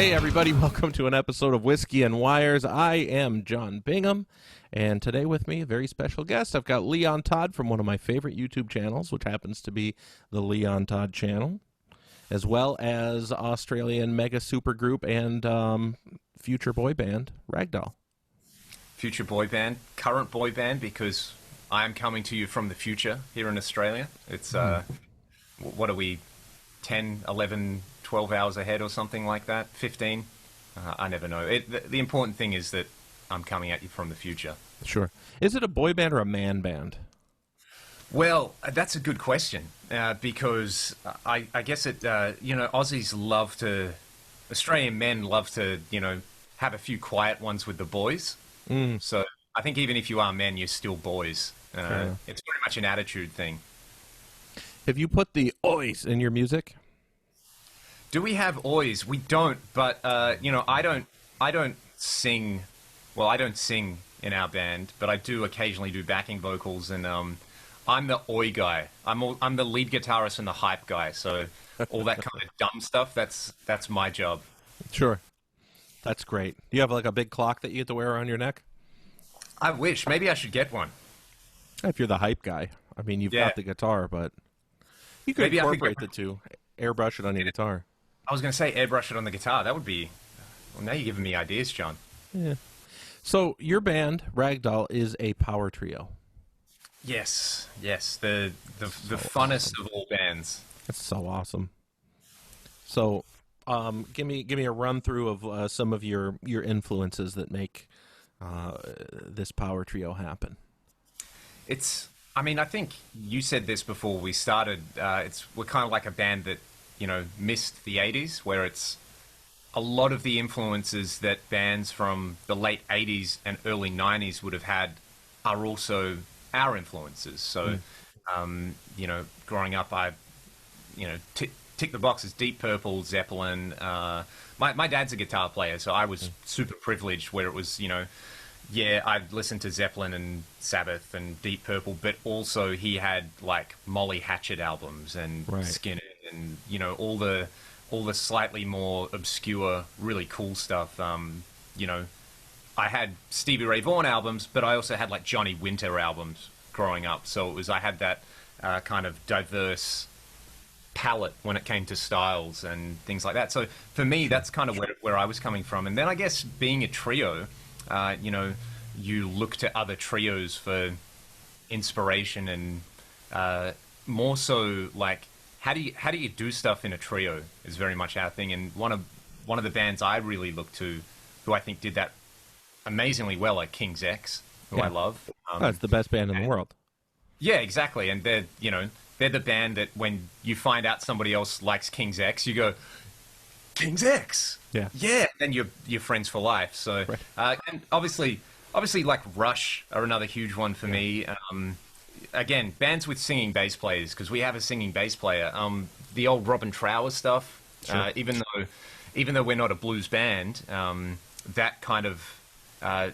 Hey everybody, welcome to an episode of Whiskey and Wires. I am John Bingham, and today with me, a very special guest. I've got Leon Todd from one of my favorite YouTube channels, which happens to be the Leon Todd channel, as well as Australian mega supergroup and future boy band, Ragdoll. Future boy band, current boy band, because I am coming to you from the future here in Australia. It's, what are we, 10, 11, 12 hours ahead or something like that? 15? I never know. The important thing is that I'm coming at you from the future. Sure. Is it a boy band or a man band? Well, that's a good question, because I guess Aussies love to, Australian men love to, have a few quiet ones with the boys. So I think even if you are men, you're still boys. It's very much an attitude thing. Have you put the ois in your music? Do we have ois? We don't, but I don't sing. Well, I don't sing in our band, but I do occasionally do backing vocals, and I'm the oi guy. I'm the lead guitarist and the hype guy. So all that kind of dumb stuff, that's my job. Sure, that's great. Do you have like a big clock that you get to wear around your neck? I wish. Maybe I should get one. If you're the hype guy, I mean, you've got the guitar, but you could incorporate the two. Airbrush it on your guitar. I was going to say airbrush it on the guitar. That would be... Well, now you're giving me ideas, John. Yeah. So your band, Ragdoll, is a power trio. Yes. The funnest of all bands. That's so awesome. So, give me a run through of some of your influences that make this power trio happen. I think you said this before we started. We're kind of like a band that, missed the 80s, where it's a lot of the influences that bands from the late 80s and early 90s would have had are also our influences. So, growing up, I, tick the boxes: Deep Purple, Zeppelin. My dad's a guitar player, so I was super privileged where it was, I'd listened to Zeppelin and Sabbath and Deep Purple, but also he had like Molly Hatchet albums and Skinner and all the slightly more obscure, really cool stuff. I had Stevie Ray Vaughan albums, but I also had like Johnny Winter albums growing up. So I had that kind of diverse palette when it came to styles and things like that. So for me, that's kind of where I was coming from. And then I guess being a trio, you look to other trios for inspiration and more so like how do you do stuff in a trio is very much our thing. And one of the bands I really look to, who I think did that amazingly well, are King's X, who I love. That's the best band in the world. Yeah, exactly. And they're the band that when you find out somebody else likes King's X, you go, King's X. Yeah. Then you're friends for life. So, and obviously, like Rush are another huge one for me. Again, bands with singing bass players, because we have a singing bass player. The old Robin Trower stuff. Even though we're not a blues band, that kind of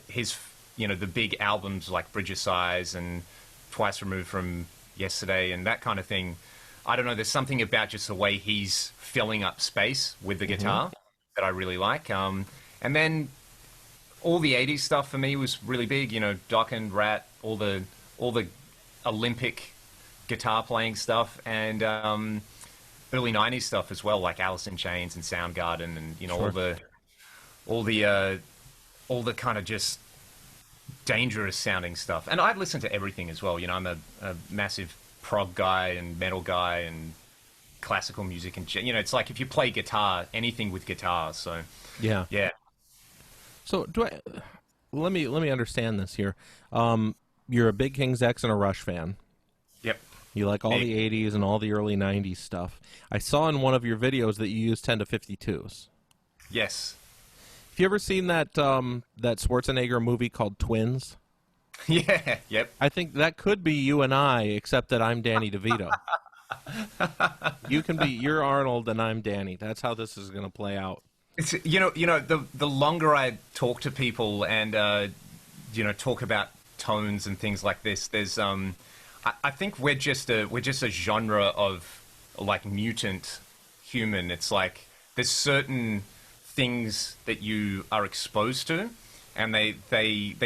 his the big albums like Bridge of Sighs and Twice Removed from Yesterday and that kind of thing. I don't know. There's something about just the way he's filling up space with the guitar that I really like. And then all the 80s stuff for me was really big. Doc and Rat, all the Olympic guitar playing stuff, and early 90s stuff as well, like Alice in Chains and Soundgarden, and all the kind of just dangerous sounding stuff. And I've listened to everything as well. I'm a massive prog guy and metal guy and classical music, and it's like if you play guitar, anything with guitar. So yeah. So let me understand this here. You're a big King's X and a Rush fan. Yep. You like all the 80s and all the early 90s stuff. I saw in one of your videos that you use 10 to 52s. Yes. Have you ever seen that Schwarzenegger movie called Twins? Yeah. Yep. I think that could be you and I, except that I'm Danny DeVito. You're Arnold and I'm Danny. That's how this is going to play out. It's, the longer I talk to people and talk about tones and things like this, there's I think we're just a genre of like mutant human. It's like there's certain things that you are exposed to, and they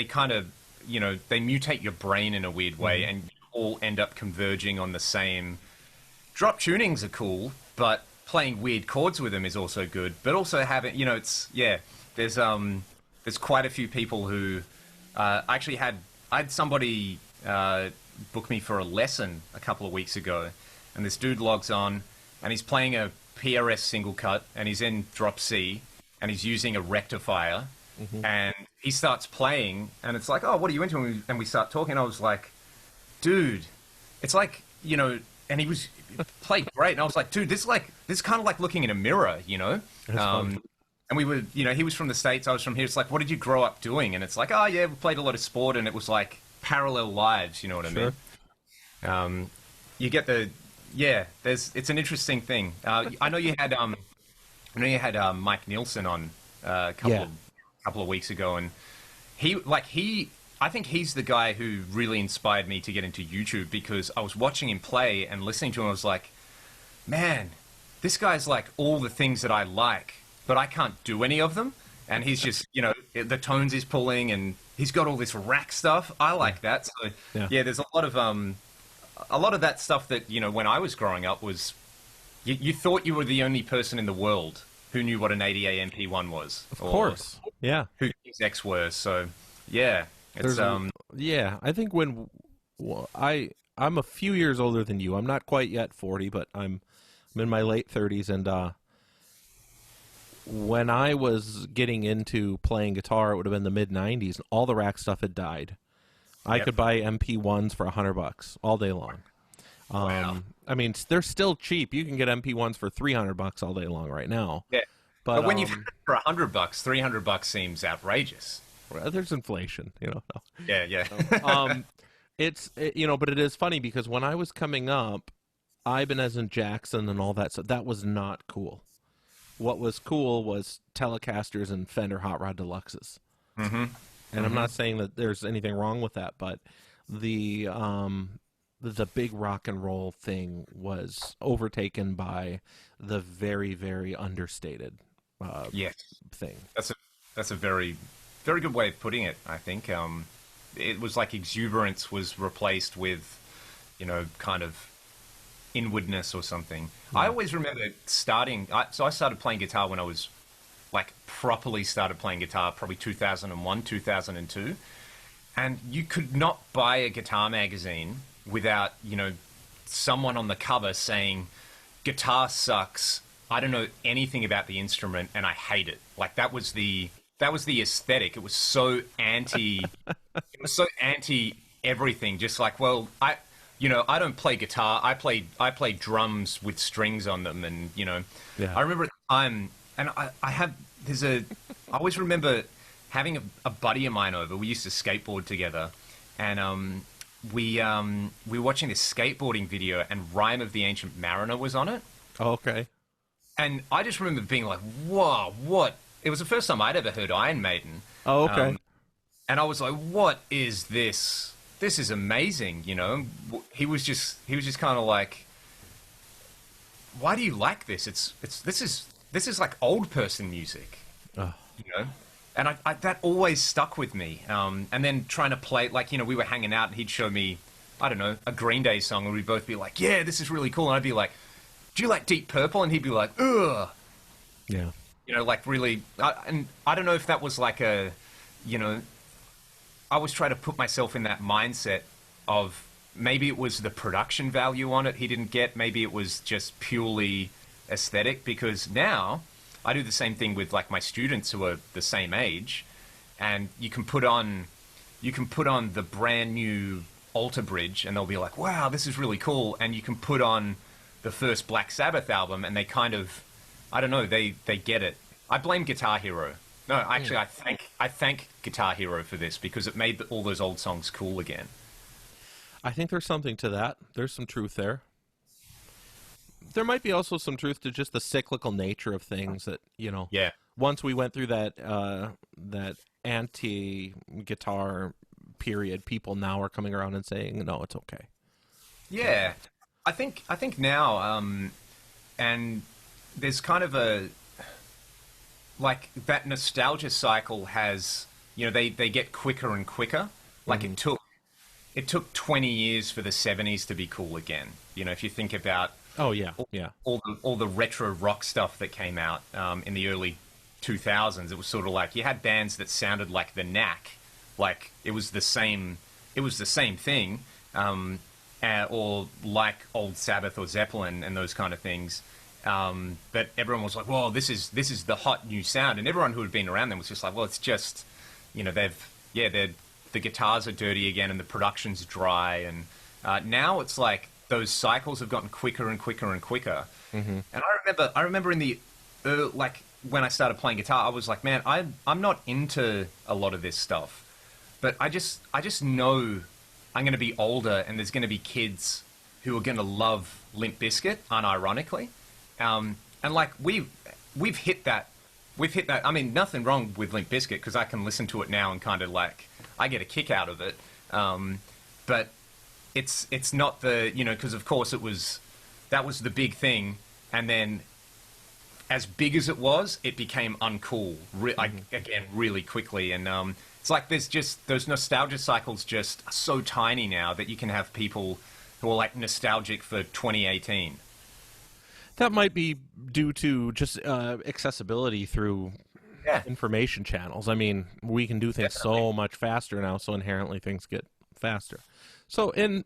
kind of, they mutate your brain in a weird way, and you all end up converging on the same. Drop tunings are cool, but playing weird chords with them is also good. But also having, there's quite a few people who actually I had somebody book me for a lesson a couple of weeks ago, and this dude logs on, and he's playing a PRS single cut, and he's in drop C, and he's using a rectifier, and he starts playing, and it's like, oh, what are you into? And we start talking, and I was like, dude, it's like, and he played great, and I was like, dude, this is kind of like looking in a mirror, and we were, he was from the States, I was from here. It's like, what did you grow up doing? And it's like, oh yeah, we played a lot of sport, and it was like parallel lives, you know what I mean? You get it's an interesting thing. I know you had Mike Nielsen on a couple of weeks ago, and I think he's the guy who really inspired me to get into YouTube, because I was watching him play and listening to him. I was like, man, this guy's like all the things that I like, but I can't do any of them. And he's just, the tones he's pulling, and he's got all this rack stuff. I like that. So there's a lot of that stuff that, when I was growing up was, you thought you were the only person in the world who knew what an 80A MP1 was. Of course. Yeah. Who these X were. So, yeah. It's, I think I'm a few years older than you. I'm not quite yet 40, but I'm in my late 30s, and when I was getting into playing guitar, it would have been the mid-90s, and all the rack stuff had died. I could buy MP1s for $100 all day long. Wow. I mean, they're still cheap. You can get MP1s for $300 all day long right now. Yeah. But when you've had it for $100, $300 seems outrageous. There's inflation, No. Yeah. But it is funny, because when I was coming up, Ibanez and Jackson and all that, so that was not cool. What was cool was Telecasters and Fender Hot Rod Deluxes. And I'm not saying that there's anything wrong with that, but the big rock and roll thing was overtaken by the very, very understated thing. That's a very, very good way of putting it, I think. It was like exuberance was replaced with, kind of inwardness or something. I always remember starting... So I started playing guitar when I was, properly started playing guitar, probably 2001, 2002. And you could not buy a guitar magazine without, someone on the cover saying, guitar sucks, I don't know anything about the instrument, and I hate it. Like, that was the aesthetic. It was so anti... it was so anti everything. Just like, well, I don't play guitar. I play drums with strings on them, and I remember at the time, and I always remember having a buddy of mine over. We used to skateboard together, and we were watching this skateboarding video, and Rime of the Ancient Mariner was on it. Oh, okay. And I just remember being like, whoa, what? It was the first time I'd ever heard Iron Maiden. Oh, okay. And I was like, what is this? This is amazing, He was just kind of like, why do you like this? This is like old person music, And I that always stuck with me. And then trying to play, we were hanging out, and he'd show me, I don't know, a Green Day song, and we'd both be like, yeah, this is really cool. And I'd be like, do you like Deep Purple? And he'd be like, ugh. Yeah. Really, and I don't know if that was like a, I was trying to put myself in that mindset of maybe it was the production value on it he didn't get. Maybe it was just purely aesthetic, because now I do the same thing with my students who are the same age, and you can put on the brand new Alter Bridge, and they'll be like, wow, this is really cool. And you can put on the first Black Sabbath album, and they kind of, I don't know, they get it. I blame Guitar Hero. No, actually, I thank Guitar Hero for this, because it made all those old songs cool again. I think there's something to that. There's some truth there. There might be also some truth to just the cyclical nature of things that, Yeah. Once we went through that anti-guitar period, people now are coming around and saying, no, it's okay. Yeah. I think now, and there's kind of like that nostalgia cycle has, they get quicker and quicker. Like it took 20 years for the 70s to be cool again. If you think about Oh yeah, yeah. all the retro rock stuff that came out in the early 2000s, it was sort of like you had bands that sounded like the Knack, like it was the same thing, or like Old Sabbath or Zeppelin and those kind of things. But everyone was like, "Whoa, this is the hot new sound," and everyone who had been around them was just like, "Well, it's just, the guitars are dirty again and the production's dry," and now it's like those cycles have gotten quicker and quicker and quicker. And I remember in the like when I started playing guitar, I was like, "Man, I'm not into a lot of this stuff," but I just know I'm going to be older and there's going to be kids who are going to love Limp Bizkit, unironically. And like we've hit that. I mean, nothing wrong with Limp Bizkit because I can listen to it now and kind of like I get a kick out of it. But it's not the, because of course that was the big thing, and then as big as it was, it became uncool again really quickly. And it's like there's just those nostalgia cycles just are so tiny now that you can have people who are like nostalgic for 2018. That might be due to just accessibility through information channels. I mean, we can do things so much faster now, so inherently things get faster. So in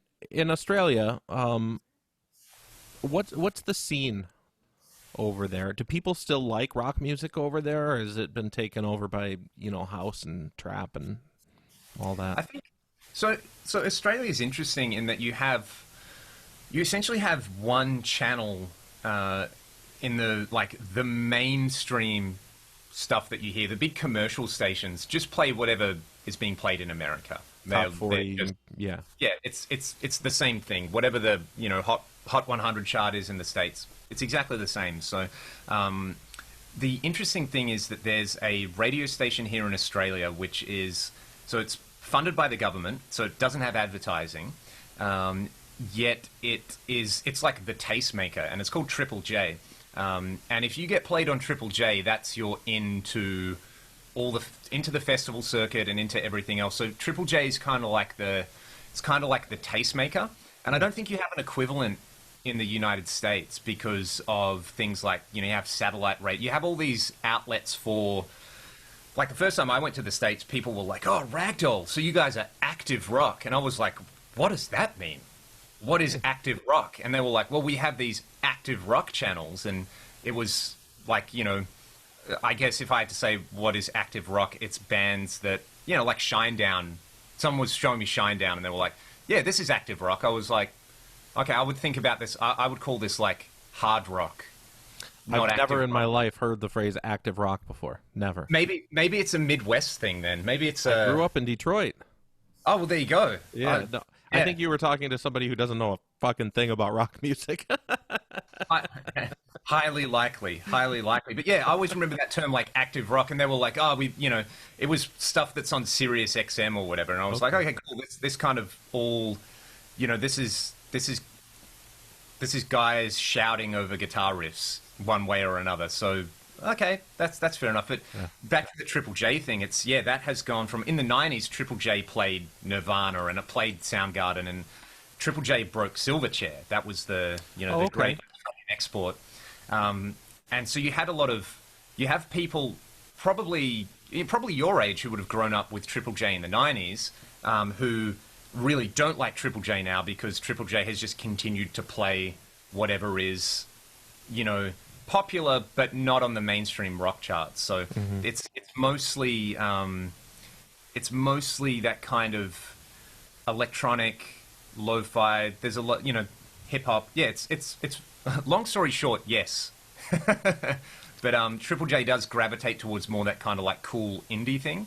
Australia, what's the scene over there? Do people still like rock music over there, or has it been taken over by house and trap and all that? I think so. So Australia is interesting in that you essentially have one channel in the mainstream stuff that you hear. The big commercial stations just play whatever is being played in America. Top 40, yeah, it's the same thing. Whatever the Hot 100 chart is in the States, it's exactly the same. So the interesting thing is that there's a radio station here in Australia which is it's funded by the government, so it doesn't have advertising. Yet it's like the tastemaker, and it's called Triple J. And if you get played on Triple J, that's your into the festival circuit and into everything else. So Triple J is kind of like the tastemaker, and I don't think you have an equivalent in the United States because of things like you have satellite radio. You have all these outlets for. Like the first time I went to the States, people were like, "Oh, Ragdoll, so you guys are active rock," and I was like, "What does that mean? What is active rock?" And they were like, "Well, we have these active rock channels," and it was like, I guess if I had to say what is active rock, it's bands that, like Shinedown. Someone was showing me Shinedown, and they were like, "Yeah, this is active rock." I was like, "Okay, I would think about this. I would call this like hard rock." I've never in my life heard the phrase active rock before. Never. Maybe it's a Midwest thing then. Maybe it's I grew up in Detroit. Oh, well, there you go. Yeah, no. I think you were talking to somebody who doesn't know a fucking thing about rock music. Highly likely. But yeah, I always remember that term, like active rock, and they were like, "Oh, it was stuff that's on Sirius XM or whatever." And I was like, "Okay, cool. This kind of all, this is guys shouting over guitar riffs one way or another." So okay, that's fair enough. But back to the Triple J thing, that has gone from in the 90s. Triple J played Nirvana and it played Soundgarden, and Triple J broke Silverchair. That was the the great export. And so you have people probably your age who would have grown up with Triple J in the 90s, who really don't like Triple J now because Triple J has just continued to play whatever is, popular but not on the mainstream rock charts. So it's mostly that kind of electronic lo-fi. There's a lot, hip hop. Yeah, it's long story short, yes. But Triple J does gravitate towards more that kind of like cool indie thing.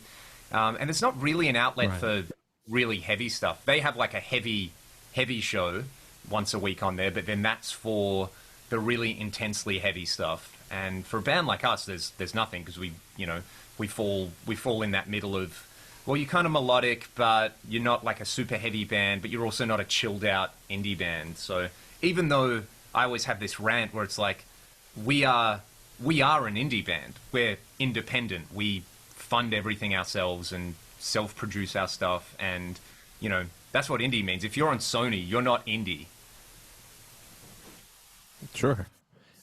And it's not really an outlet for really heavy stuff. They have like a heavy show once a week on there, but then that's for the really intensely heavy stuff. And for a band like us, there's nothing because we fall in that middle of, well, you're kind of melodic, but you're not like a super heavy band, but you're also not a chilled out indie band. So even though I always have this rant where it's like, we are we are an indie band. We're independent. We fund everything ourselves and self-produce our stuff, and that's what indie means. If you're on Sony, you're not indie. Sure.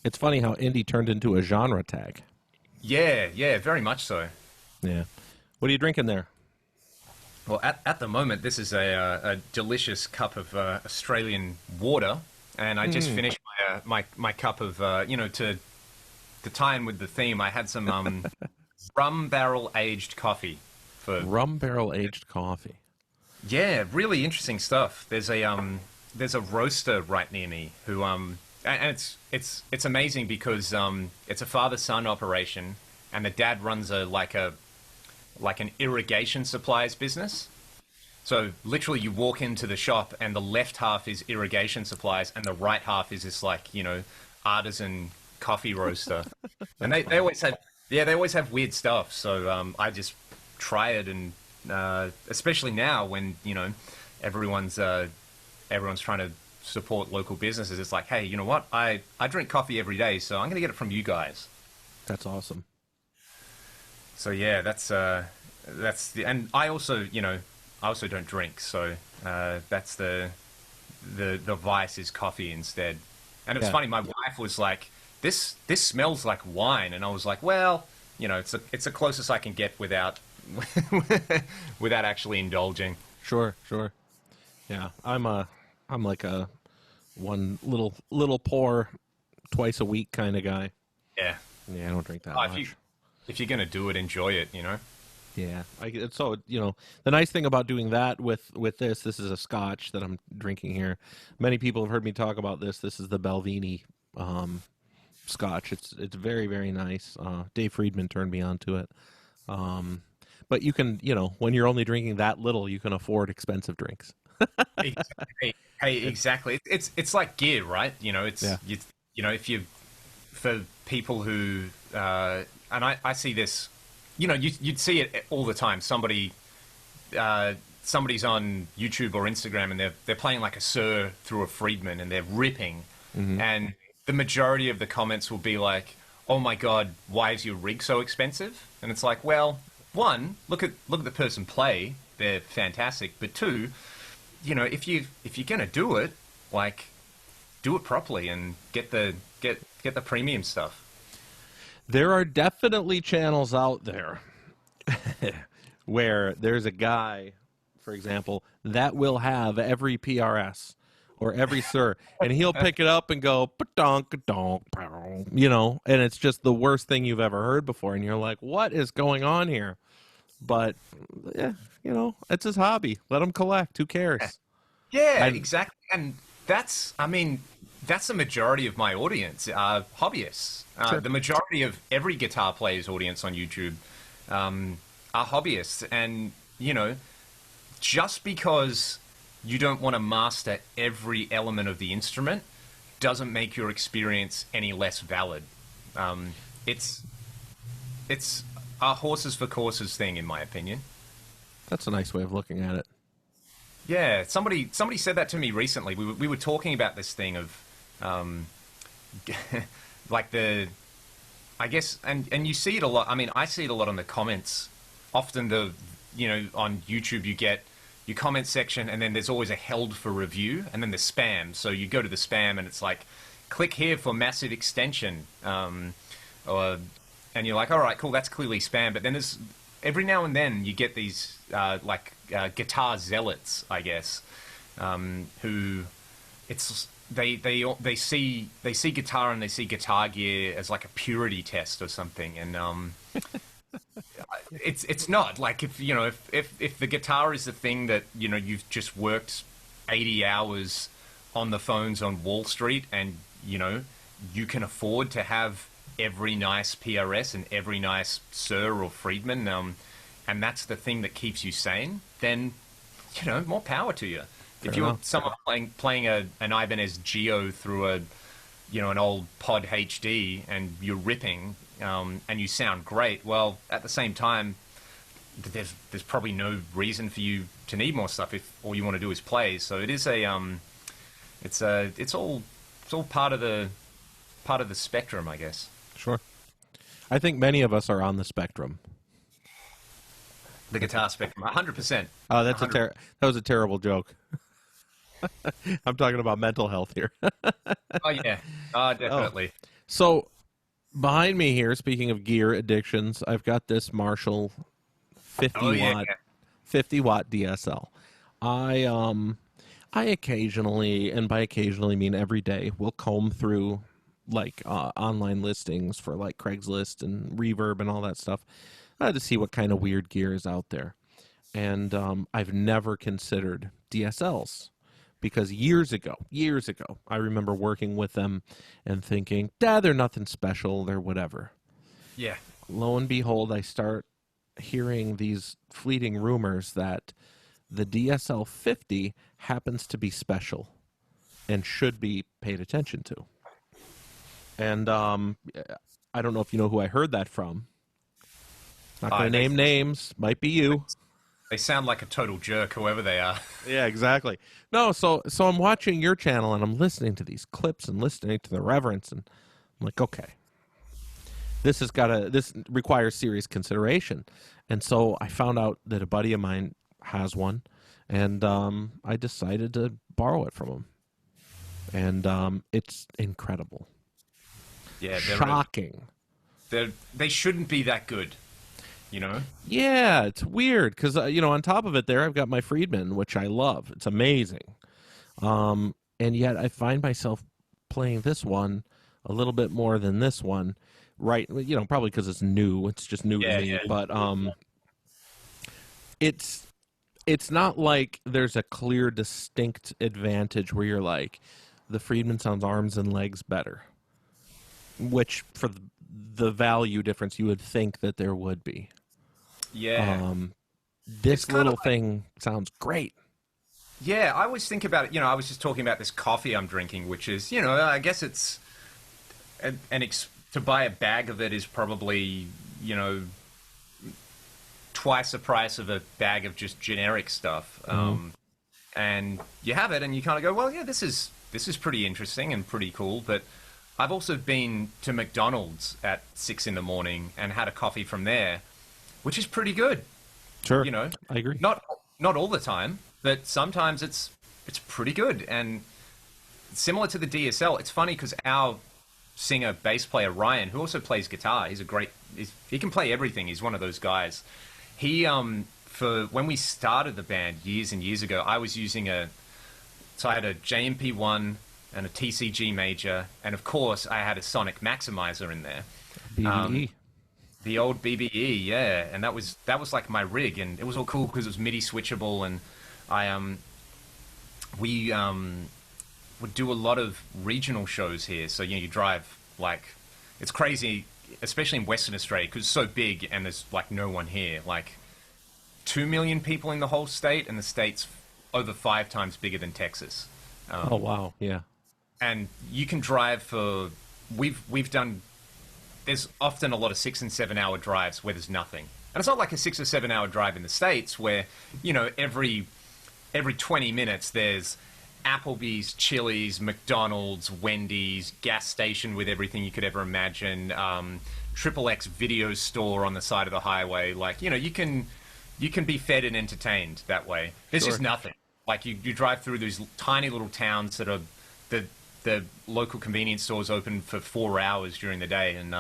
It's funny how indie turned into a genre tag. Yeah, very much so. Yeah. What are you drinking there? Well, at the moment, this is a delicious cup of Australian water, and I just finished my cup of to tie in with the theme. I had some rum barrel aged coffee for Rum barrel aged coffee. yeah, really interesting stuff. There's a roaster right near me who and it's amazing because it's a father-son operation, and the dad runs like an irrigation supplies business. So literally you walk into the shop and the left half is irrigation supplies and the right half is this artisan coffee roaster. And they always have weird stuff. So I just try it, and especially now when, everyone's trying to support local businesses. It's like, hey, you know what? I drink coffee every day, so I'm going to get it from you guys. That's awesome. So yeah, that's and I also don't drink, so that's the vice is coffee instead. And it's funny, my wife was like, this smells like wine, and I was like, well, it's the closest I can get without without actually indulging. Sure. Yeah, I'm like a one little pour twice a week kind of guy. Yeah. Yeah, I don't drink that Oh, much. if you're gonna do it, enjoy it. Yeah, so the nice thing about doing that with this is a Scotch that I'm drinking here. Many people have heard me talk about this. This is the Balvenie Scotch. It's very, very nice. Dave Friedman turned me on to it. But you can, when you're only drinking that little, you can afford expensive drinks. Hey, exactly. It's like gear, right? If you for people who and I see this, you'd see it all the time. Somebody's on YouTube or Instagram and they're playing like a Sir through a Friedman and they're ripping, and the majority of the comments will be like, "Oh my God, why is your rig so expensive?" And it's like, well, one, look at the person play; they're fantastic. But two, if you're gonna do it, like, do it properly and get the premium stuff. There are definitely channels out there where there's a guy, for example, that will have every PRS or every Sir, and he'll pick it up and go, "Ba-donk, donk, pow," and it's just the worst thing you've ever heard before, and you're like, what is going on here? But, yeah, it's his hobby. Let him collect. Who cares? Yeah, exactly. And that's the majority of my audience, hobbyists. Sure. The majority of every guitar player's audience on YouTube are hobbyists. And, just because you don't want to master every element of the instrument doesn't make your experience any less valid. It's a horses for courses thing, in my opinion. That's a nice way of looking at it. Yeah, somebody said that to me recently. We were talking about this thing of, like I guess, and you see it a lot. I mean, I see it a lot in the comments. Often on YouTube you get your comment section, and then there's always a held for review, and then the spam. So you go to the spam, and it's like, click here for massive extension, and you're like, all right, cool, that's clearly spam. But then there's every now and then you get these guitar zealots, I guess, who they see guitar and they see guitar gear as like a purity test or something, and it's not. Like, if the guitar is the thing that you've just worked 80 hours on the phones on Wall Street, and you can afford to have every nice PRS and every nice Sir or Friedman, and that's the thing that keeps you sane, then more power to you. If you're someone playing an Ibanez Geo through an old Pod HD and you're ripping, and you sound great, well, at the same time, there's probably no reason for you to need more stuff if all you want to do is play. So it is it's all part of the spectrum, I guess. Sure. I think many of us are on the spectrum. The guitar spectrum, 100%. Oh, that was a terrible joke. I'm talking about mental health here. Oh yeah, definitely. So behind me here, speaking of gear addictions, I've got this Marshall 50 watt DSL. I occasionally, and by occasionally mean every day, will comb through like online listings for like Craigslist and Reverb and all that stuff to see what kind of weird gear is out there. And I've never considered DSLs because years ago, I remember working with them and thinking, they're nothing special, they're whatever. Yeah. Lo and behold, I start hearing these fleeting rumors that the DSL 50 happens to be special and should be paid attention to. And I don't know if you know who I heard that from. Not going to name names. Might be you. They sound like a total jerk, whoever they are. Yeah, exactly. No, so I'm watching your channel and I'm listening to these clips and listening to the reverence, and I'm like, okay, this requires serious consideration. And so I found out that a buddy of mine has one, and I decided to borrow it from him. And it's incredible. Yeah, shocking. They shouldn't be that good. You know? Yeah, it's weird because on top of it, there I've got my Friedman, which I love. It's amazing, and yet I find myself playing this one a little bit more than this one, right? Probably because it's new. It's just new to me, yeah. But it's not like there's a clear, distinct advantage where you're like, the Friedman sounds arms and legs better, which for the value difference you would think that there would be. Yeah. This little thing sounds great. Yeah, I always think about it. I was just talking about this coffee I'm drinking, which is, I guess it's to buy a bag of it is probably, twice the price of a bag of just generic stuff. And you have it, and you kind of go, well, yeah, this is pretty interesting and pretty cool. But I've also been to McDonald's at 6 a.m. and had a coffee from there, which is pretty good. Sure, I agree. Not all the time, but sometimes it's pretty good. And similar to the DSL, it's funny because our singer, bass player Ryan, who also plays guitar, he can play everything. He's one of those guys. He for when we started the band years and years ago, I was using I had a JMP1 and a TCG major, and of course I had a Sonic Maximizer in there. BBE. The old BBE, yeah, and that was like my rig, and it was all cool because it was MIDI switchable, and we would do a lot of regional shows here. So you drive it's crazy, especially in Western Australia because it's so big and there's like no one here. Like 2 million people in the whole state, and the state's over 5 times bigger than Texas. Oh wow, yeah. And you can drive for we've done. There's often a lot of 6 and 7 hour drives where there's nothing. And it's not like a 6 or 7 hour drive in the States where, every 20 minutes there's Applebee's, Chili's, McDonald's, Wendy's, gas station with everything you could ever imagine, Triple X video store on the side of the highway. Like, you can be fed and entertained that way. There's just nothing. Like you drive through these tiny little towns that are the local convenience stores open for 4 hours during the day, and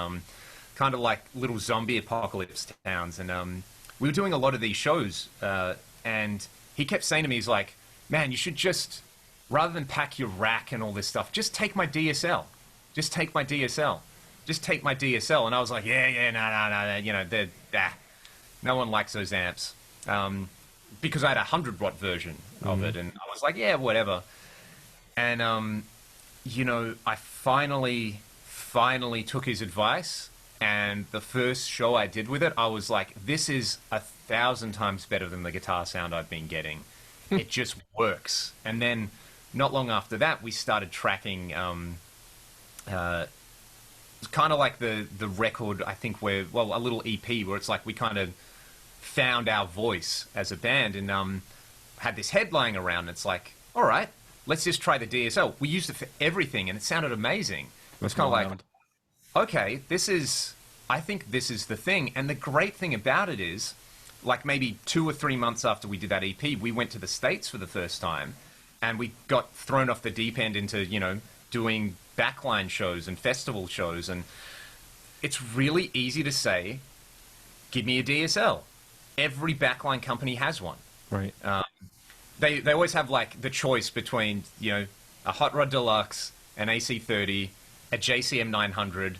kind of like little zombie apocalypse towns. And we were doing a lot of these shows, and he kept saying to me, he's like, man, you should just, rather than pack your rack and all this stuff, just take my DSL. Just take my DSL. Just take my DSL. And I was like, yeah, no, no one likes those amps. Because I had a 100-watt version of it, and I was like, yeah, whatever. And I finally took his advice, and the first show I did with it, I was like, this is 1,000 times better than the guitar sound I've been getting. It just works. And then not long after that, we started tracking, it's kind of like the record, I think, a little EP where it's like we kind of found our voice as a band, and had this head lying around. It's like, all right, let's just try the DSL. We used it for everything, and it sounded amazing. It was kind of like, okay, this is I think this is the thing. And the great thing about it is, like maybe 2 or 3 months after we did that EP, we went to the States for the first time and we got thrown off the deep end into, doing backline shows and festival shows. And it's really easy to say, give me a DSL. Every backline company has one. Right. They always have like the choice between, a Hot Rod Deluxe, an AC30, a JCM 900.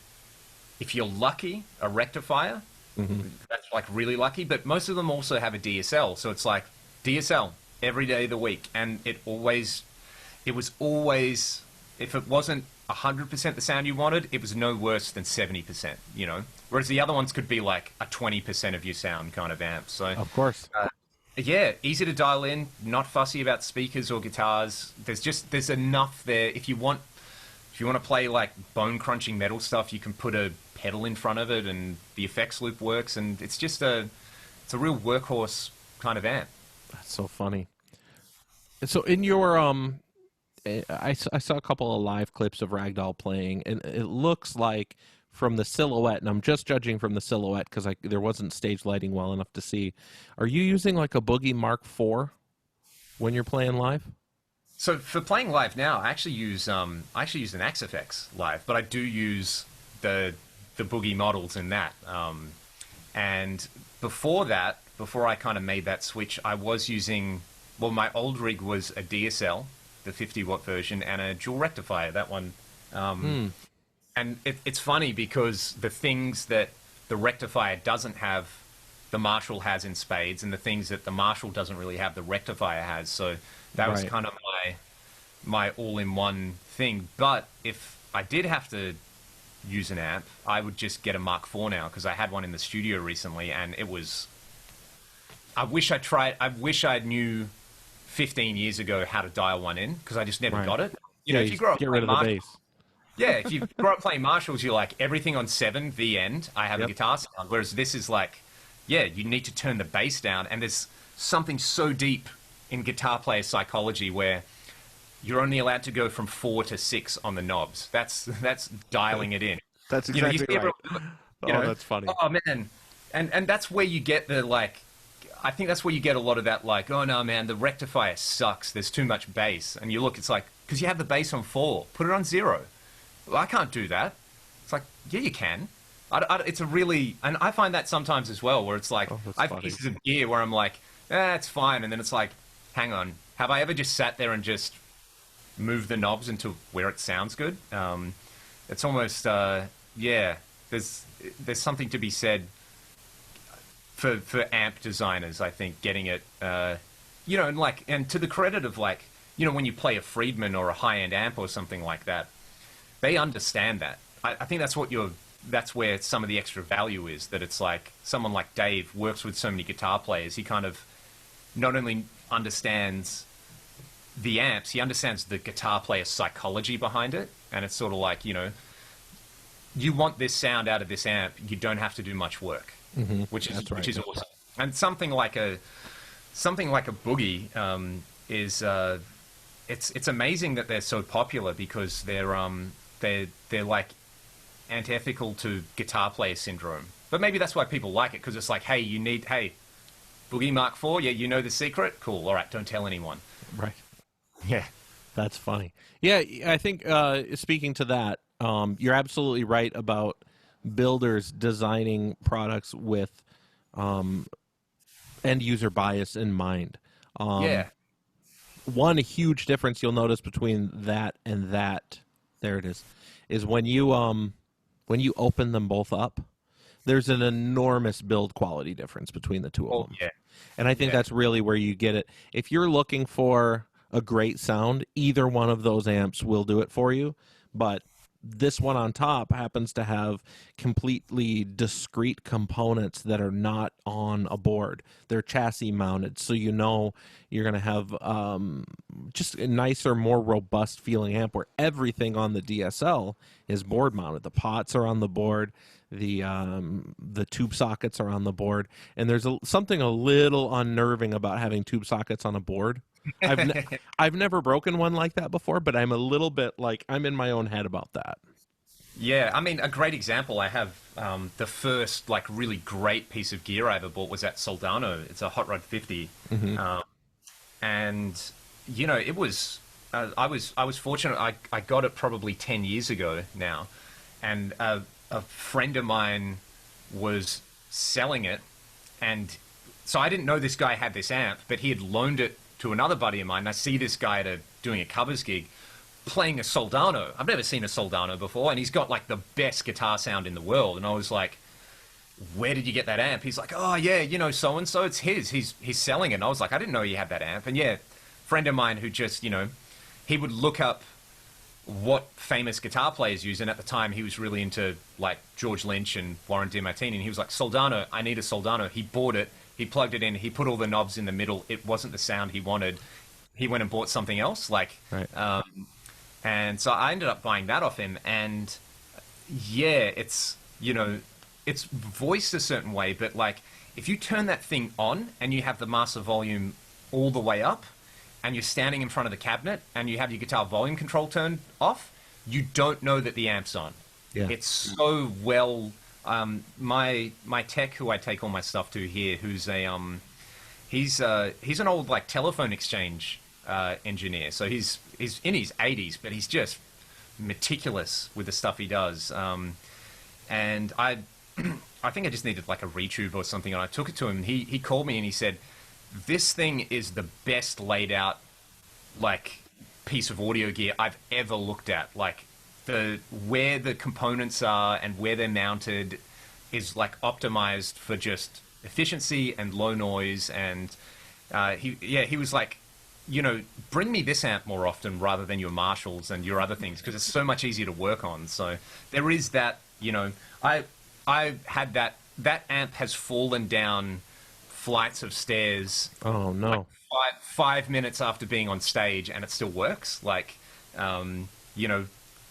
If you're lucky, a rectifier. That's like really lucky, but most of them also have a DSL. So it's like DSL every day of the week. And it was always, if it wasn't 100% the sound you wanted, it was no worse than 70%, Whereas the other ones could be like a 20% of your sound kind of amp. So, Of course. yeah, easy to dial in, not fussy about speakers or guitars. There's enough there. If you want to play like bone crunching metal stuff, you can put a pedal in front of it and the effects loop works, and it's a real workhorse kind of amp. That's so funny. So in your I saw a couple of live clips of Ragdoll playing, and it looks like from the silhouette, and I'm just judging from the silhouette because there wasn't stage lighting well enough to see. Are you using like a Boogie Mark IV when you're playing live? So for playing live now, I actually use an XFX live, but I do use the Boogie models in that. And before that, before I kind of made that switch, I was using, well, my old rig was a DSL, the 50-watt version, and a dual rectifier, that one. And it's funny because the things that the rectifier doesn't have, the Marshall has in spades, and the things that the Marshall doesn't really have, the rectifier has. So that was kind of my all-in-one thing. But if I did have to use an amp, I would just get a Mark IV now, because I had one in the studio recently, and it was... I wish I knew 15 years ago how to dial one in, because I just never got it. If you grow up get rid of the bass. Yeah, if you grow up playing Marshalls, you're like, everything on 7, the end, I have a guitar sound. Whereas this is like, you need to turn the bass down. And there's something so deep in guitar player psychology where you're only allowed to go from 4 to 6 on the knobs. That's dialing it in. That's exactly right. That's funny. Oh, man. And that's where you get the, like, I think that's where you get a lot of that, like, oh, no, man, the rectifier sucks. There's too much bass. And you look, it's like, because you have the bass on 4. Put it on 0. Well, I can't do that. It's like, yeah, you can. It's a really... And I find that sometimes as well, where it's like, I have pieces of gear where I'm like, it's fine. And then it's like, hang on. Have I ever just sat there and just moved the knobs into where it sounds good? It's almost, there's something to be said for amp designers, I think, getting it, and to the credit of, like, when you play a Friedman or a high-end amp or something like that, they understand that. I think that's where some of the extra value is, that it's like someone like Dave works with so many guitar players. He kind of not only understands the amps, he understands the guitar player's psychology behind it. And it's sort of like, you want this sound out of this amp, you don't have to do much work, which is awesome. And something like a Boogie is it's amazing that they're so popular, because they're like antithetical to guitar player syndrome. But maybe that's why people like it, because it's like, hey, Boogie Mark IV, you know the secret? Cool, all right, don't tell anyone. Right. Yeah. That's funny. Yeah, I think speaking to that, you're absolutely right about builders designing products with end-user bias in mind. One huge difference you'll notice between that and that, there it is when you open them both up, there's an enormous build quality difference between the two of them. Yeah. And I think that's really where you get it. If you're looking for a great sound, either one of those amps will do it for you. But this one on top happens to have completely discrete components that are not on a board. They're chassis mounted, so you're going to have just a nicer, more robust feeling amp, where everything on the DSL is board mounted. The pots are on the board, the tube sockets are on the board, and there's something a little unnerving about having tube sockets on a board. I've never broken one like that before, but I'm a little bit like, I'm in my own head about that. Yeah, I mean, a great example. I have the first like really great piece of gear I ever bought was at Soldano. It's a Hot Rod 50, Hmm. um, and it was. I was fortunate. I got it probably 10 years ago now, and a friend of mine was selling it, and so I didn't know this guy had this amp, but he had loaned it to another buddy of mine. And I see this guy doing a covers gig playing a Soldano. I've never seen a Soldano before, and he's got like the best guitar sound in the world. And I was like, "Where did you get that amp?" He's like, "Oh yeah, so and so. It's his. He's selling it." And I was like, "I didn't know you had that amp." And yeah, friend of mine who just he would look up what famous guitar players use, and at the time he was really into like George Lynch and Warren DeMartini, and he was like, Soldano, I need a Soldano. He bought it, he plugged it in, he put all the knobs in the middle. It wasn't the sound he wanted. He went and bought something else, Right. and so I ended up buying that off him. And yeah, it's voiced a certain way, but like if you turn that thing on and you have the master volume all the way up, and you're standing in front of the cabinet and you have your guitar volume control turned off, you don't know that the amp's on. Yeah. It's so well. My tech, who I take all my stuff to here, who's he's an old like telephone exchange engineer. So he's in his 80s, but he's just meticulous with the stuff he does. And I think I just needed like a retube or something, and I took it to him. And he called me and he said, "This thing is the best laid out like piece of audio gear I've ever looked at. Like where the components are and where they're mounted is like optimized for just efficiency and low noise." And he was like, bring me this amp more often rather than your Marshalls and your other things, because it's so much easier to work on. So there is that. I had that amp has fallen down flights of stairs. Oh Like no. 5 minutes after being on stage, and it still works. Like,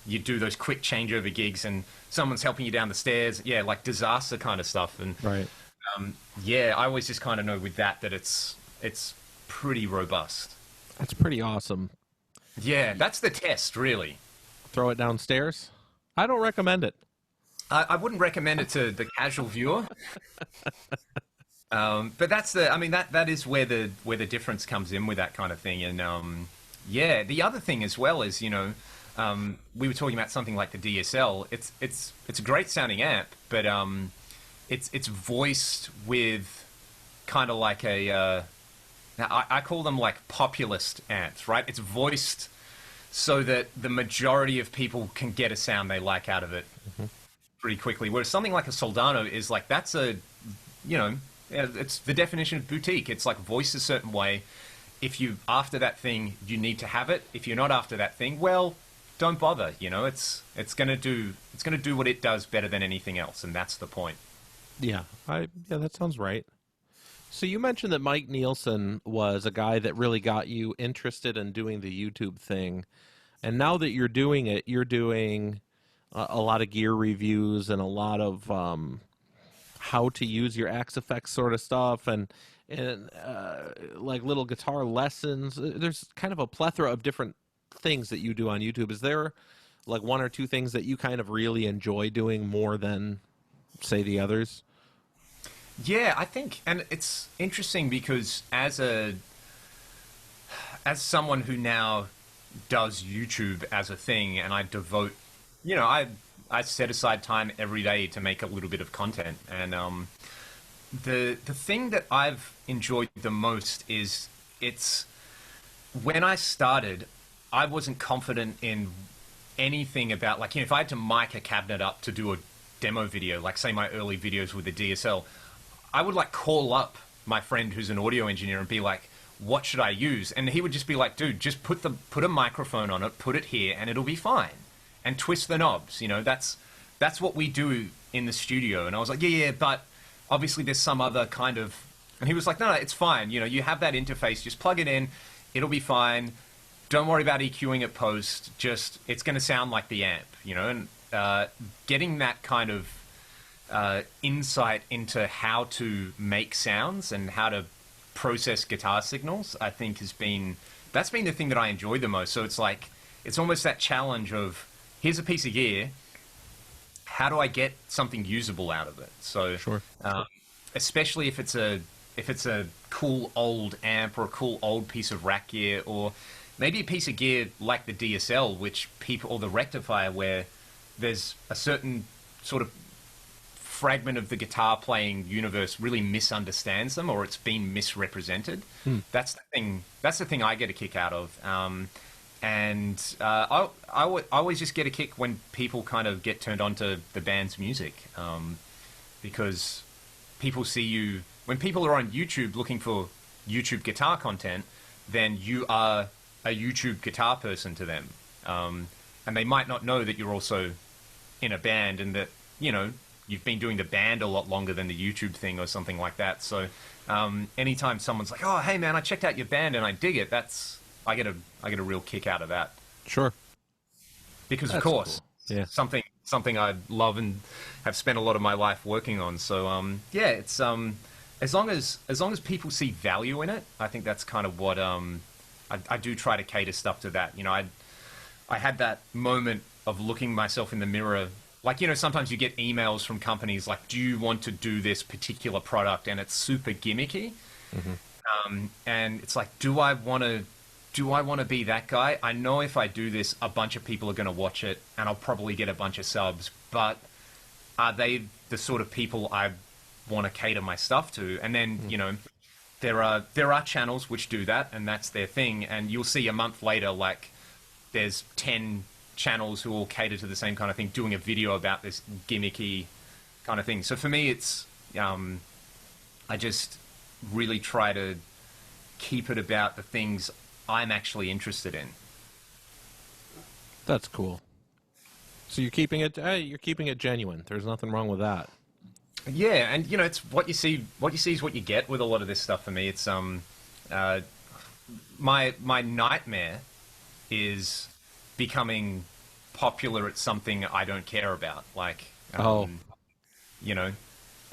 you do those quick changeover gigs, and someone's helping you down the stairs. Yeah, like disaster kind of stuff. And Right. yeah, I always just kind of know with that it's pretty robust. That's pretty awesome. Yeah, that's the test, really. Throw it downstairs. I don't recommend it. I wouldn't recommend it to the casual viewer. But I mean, that is where the difference comes in with that kind of thing. And yeah, the other thing as well is, we were talking about something like the DSL. It's a great sounding amp, but it's voiced with kind of like now I call them like populist amps, right? It's voiced so that the majority of people can get a sound they like out of it pretty quickly. Whereas something like a Soldano is like, that's it's the definition of boutique. It's like voiced a certain way. If you after that thing, you need to have it. If you're not after that thing, well, don't bother. It's gonna do what it does better than anything else, and that's the point. Yeah. Yeah, that sounds right. So you mentioned that Mike Nielsen was a guy that really got you interested in doing the YouTube thing. And now that you're doing it, you're doing a lot of gear reviews and a lot of how to use your Axe Effects sort of stuff, and like little guitar lessons. There's kind of a plethora of different things that you do on YouTube. Is there like one or two things that you kind of really enjoy doing more than, say, the others? Yeah, I think, and it's interesting because as someone who now does YouTube as a thing, and I devote, I set aside time every day to make a little bit of content, and the thing that I've enjoyed the most is it's when I started, I wasn't confident in anything about like, if I had to mic a cabinet up to do a demo video, like say my early videos with the DSL, I would like call up my friend who's an audio engineer and be like, what should I use? And he would just be like, dude, just put a microphone on it, put it here, and it'll be fine. And twist the knobs. That's what we do in the studio. And I was like, yeah, but obviously there's some other kind of. And he was like, no, it's fine. You have that interface, just plug it in, it'll be fine. Don't worry about EQing it post. Just it's going to sound like the amp. And getting that kind of insight into how to make sounds and how to process guitar signals, I think that's been the thing that I enjoy the most. So it's like, it's almost that challenge of, here's a piece of gear, how do I get something usable out of it? So, Sure. especially if it's a cool old amp or a cool old piece of rack gear, or maybe a piece of gear like the DSL, which people, or the rectifier, where there's a certain sort of fragment of the guitar playing universe really misunderstands them, or it's been misrepresented. That's the thing. That's the thing I get a kick out of. I always just get a kick when people kind of get turned on to the band's music, because people see you, when people are on YouTube looking for YouTube guitar content, then you are a YouTube guitar person to them. And they might not know that you're also in a band, and that, you know, you've been doing the band a lot longer than the YouTube thing or something like that. So anytime someone's like, oh, hey man, I checked out your band and I dig it, I get a real kick out of that. Sure. Because That's of course, cool. Yeah. something I love and have spent a lot of my life working on. So yeah, it's as long as people see value in it, I think that's kind of what I do try to cater stuff to that. You know, I had that moment of looking myself in the mirror. Like, you know, sometimes you get emails from companies like, do you want to do this particular product? And it's super gimmicky. And it's like, do I want to be that guy? I know if I do this, a bunch of people are going to watch it and I'll probably get a bunch of subs, but are they the sort of people I want to cater my stuff to? And then, you know, there are channels which do that, and that's their thing. And you'll see a month later, like, there's 10 channels who all cater to the same kind of thing, doing a video about this gimmicky kind of thing. So for me, it's I just really try to keep it about the things I'm actually interested in. That's cool. So you're keeping it genuine. There's nothing wrong with that. Yeah, and you know, it's what you see. What you see is what you get with a lot of this stuff. For me, it's my nightmare is becoming popular at something I don't care about. Like, you know,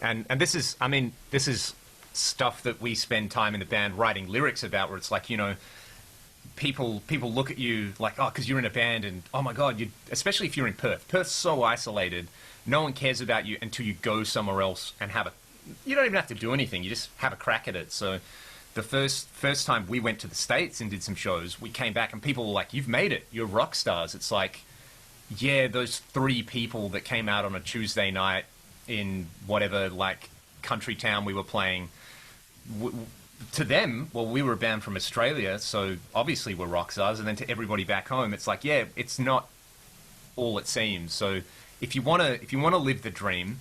and this is, I mean, this is stuff that we spend time in the band writing lyrics about, where it's like, you know, people look at you like, oh, because you're in a band, and oh my god, especially if you're in Perth. Perth's so isolated. No one cares about you until you go somewhere else and you don't even have to do anything. You just have a crack at it. So the first time we went to the States and did some shows, we came back and people were like, you've made it. You're rock stars. It's like, yeah, those 3 people that came out on a Tuesday night in whatever, like, country town we were playing, to them, well, we were a band from Australia, so obviously we're rock stars. And then to everybody back home, it's like, yeah, it's not all it seems. So if you want to live the dream,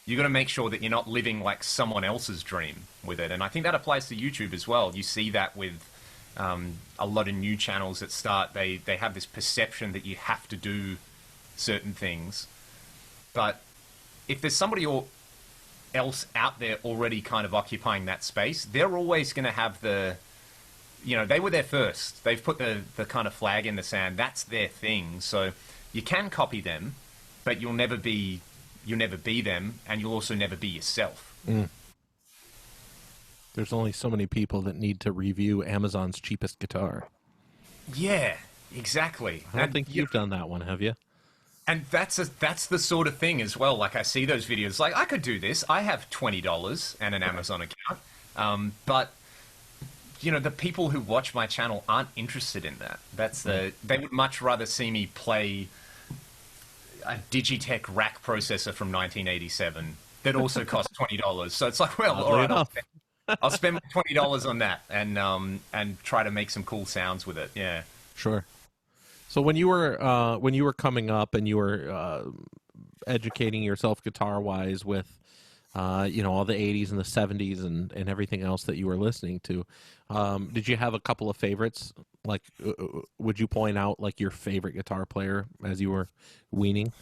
you got to make sure that you're not living like someone else's dream with it. And I think that applies to YouTube as well. You see that with a lot of new channels that start. They have this perception that you have to do certain things. But if there's somebody else out there already kind of occupying that space, they're always going to have you know, they were there first. They've put the kind of flag in the sand. That's their thing. So you can copy them, but you'll never be them, and you'll also never be yourself. There's only so many people that need to review Amazon's cheapest guitar. Yeah, exactly. I don't think you've done that one, have you? And that's the sort of thing as well. Like, I see those videos, like, I could do this. I have $20 and an Amazon account. But, you know, the people who watch my channel aren't interested in that. They would much rather see me play a Digitech rack processor from 1987 that also costs $20. So it's like, well, all right, I'll spend my $20 on that and try to make some cool sounds with it. Yeah, sure. So when you were coming up and you were educating yourself guitar wise with you know, all the 80s and the 70s and everything else that you were listening to, did you have a couple of favorites? Like, would you point out like your favorite guitar player as you were weaning?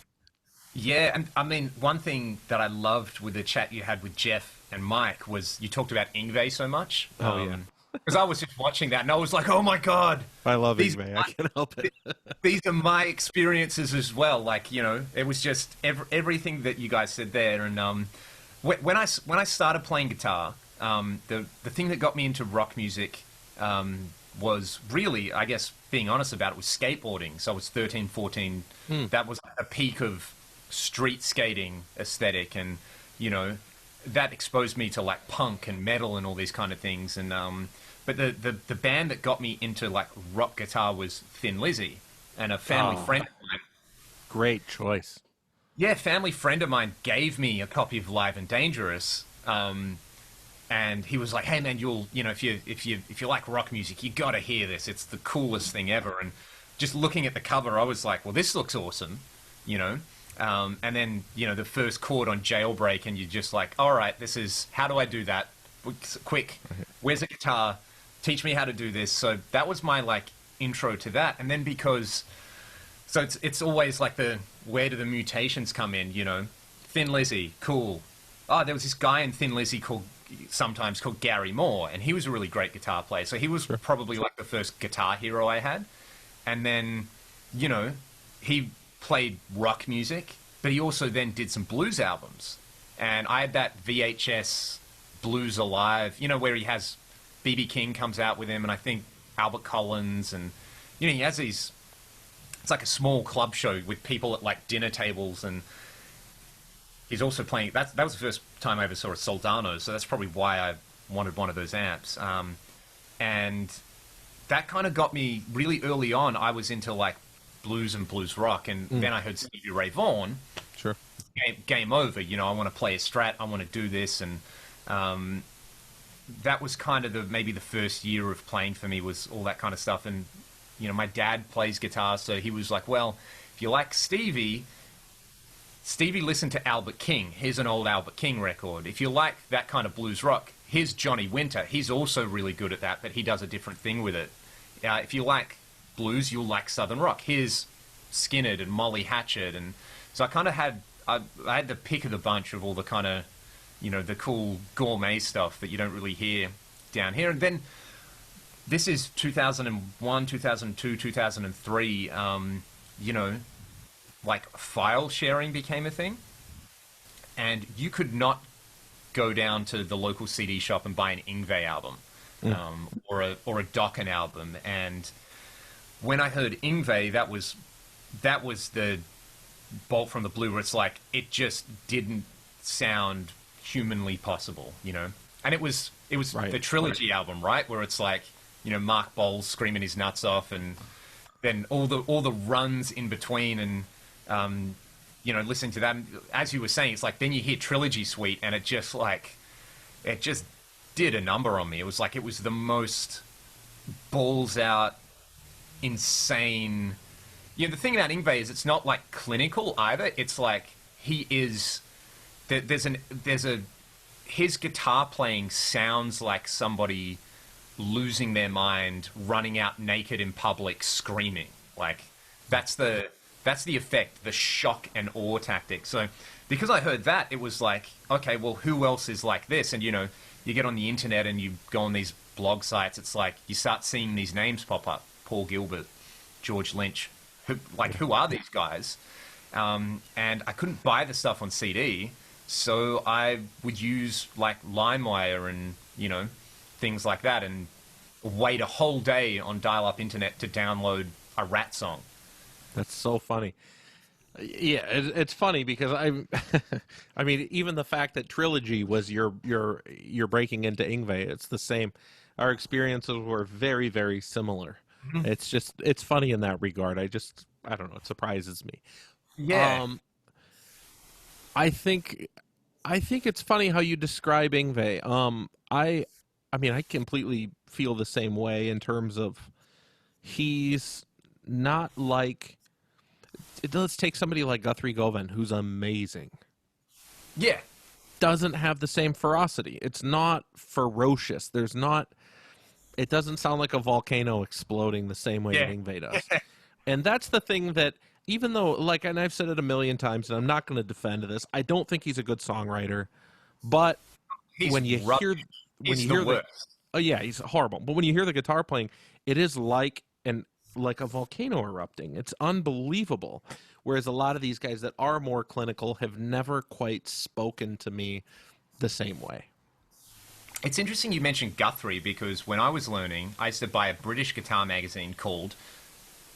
Yeah, and I mean, one thing that I loved with the chat you had with Jeff and Mike was you talked about Yngwie so much. Oh, yeah. Because I was just watching that, and I was like, oh my god. I love Yngwie. I can't help it. These are my experiences as well. Like, you know, it was just everything that you guys said there. And when I started playing guitar, the thing that got me into rock music was really, I guess, being honest about it, was skateboarding. So I was 13, 14. That was a peak of street skating aesthetic, and you know, that exposed me to like punk and metal and all these kind of things. And but the band that got me into like rock guitar was Thin Lizzy, and a family friend of mine. Great choice. Yeah, family friend of mine gave me a copy of Live and Dangerous, and he was like, "Hey man, if you like rock music, you got to hear this. It's the coolest thing ever." And just looking at the cover, I was like, "Well, this looks awesome," you know. And then the first chord on Jailbreak, and you're just like, "All right, this is how do I do that? Quick, where's a guitar? Teach me how to do this." So that was my like intro to that, and then So it's always like where do the mutations come in, Thin Lizzy, cool. Oh, there was this guy in Thin Lizzy called Gary Moore, and he was a really great guitar player. So he was probably like the first guitar hero I had. And then, he played rock music, but he also then did some blues albums. And I had that VHS Blues Alive, where he has B.B. King comes out with him, and I think Albert Collins, and, he has these... It's like a small club show with people at like dinner tables, and he's also playing. That was the first time I ever saw a Soldano, so that's probably why I wanted one of those amps. And that kind of got me really early on. I was into like blues and blues rock, and then I heard Stevie Ray Vaughan. Sure. Game over. I want to play a Strat. I want to do this, and that was kind of maybe the first year of playing for me was all that kind of stuff. And my dad plays guitar, so he was like, well, if you like Stevie listened to Albert King. Here's an old Albert King record. If you like that kind of blues rock, here's Johnny Winter. He's also really good at that, but he does a different thing with it. If you like blues, you'll like Southern rock. Here's Skinner and Molly Hatchet. And so I kind of had the pick of the bunch of all the kind of, the cool gourmet stuff that you don't really hear down here. And then... This is 2001, 2002, 2003, like file sharing became a thing. And you could not go down to the local CD shop and buy an Yngwie album or a Dokken album. And when I heard Yngwie, that was the bolt from the blue where it's like, it just didn't sound humanly possible, And it was the Trilogy album, right? Where it's like, Mark Bowles screaming his nuts off, and then all the runs in between, and listening to that. As you were saying, it's like then you hear Trilogy Suite, and it just did a number on me. It was like it was the most balls out, insane. The thing about Yngwie is it's not like clinical either. It's like he is. His guitar playing sounds like somebody losing their mind, running out naked in public, screaming. Like that's the effect, the shock and awe tactic. So because I heard that, it was like, okay, well, who else is like this? And you get on the internet and you go on these blog sites, it's like you start seeing these names pop up: Paul Gilbert, George Lynch. Who are these guys? And I couldn't buy the stuff on CD, so I would use like LimeWire and things like that, and wait a whole day on dial-up internet to download a Rat song. That's so funny. Yeah, it's funny because I mean, even the fact that Trilogy was you're breaking into Yngwie, it's the same. Our experiences were very, very similar. Mm-hmm. It's funny in that regard. I don't know. It surprises me. Yeah. I think it's funny how you describe Yngwie. I mean, I completely feel the same way in terms of he's not like... Let's take somebody like Guthrie Govan, who's amazing. Yeah. Doesn't have the same ferocity. It's not ferocious. It doesn't sound like a volcano exploding the same way that Yngwie does. And that's the thing that, even though, and I've said it a million times, and I'm not going to defend this, I don't think he's a good songwriter. But when you hear... He's the worst. Oh yeah, he's horrible. But when you hear the guitar playing, it is like a volcano erupting. It's unbelievable. Whereas a lot of these guys that are more clinical have never quite spoken to me the same way. It's interesting you mentioned Guthrie, because when I was learning, I used to buy a British guitar magazine called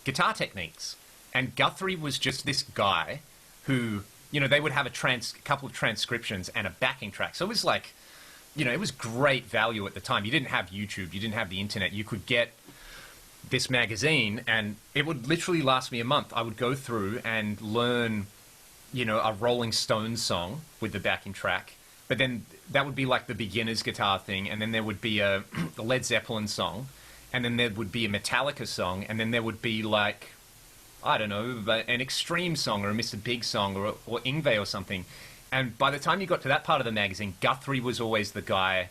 Guitar Techniques. And Guthrie was just this guy who they would have a couple of transcriptions and a backing track. So it was like, it was great value at the time. You didn't have YouTube, you didn't have the internet. You could get this magazine, and it would literally last me a month. I would go through and learn, a Rolling Stones song with the backing track. But then that would be like the beginner's guitar thing, and then there would be a Led Zeppelin song, and then there would be a Metallica song, and then there would be like, I don't know, an Extreme song or a Mr. Big song or Yngwie or something. And by the time you got to that part of the magazine, Guthrie was always the guy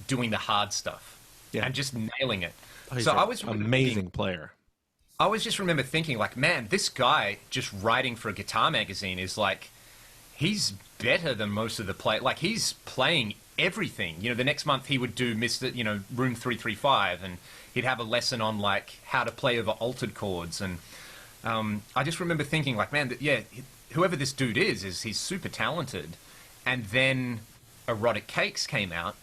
doing the hard stuff and just nailing it. He's so an I was amazing player. I always just remember thinking, like, man, this guy just writing for a guitar magazine is like, he's better than most of the play. Like, he's playing everything. The next month he would do Room 335, and he'd have a lesson on like how to play over altered chords. And I just remember thinking, like, man, whoever this dude is he's super talented. And then Erotic Cakes came out,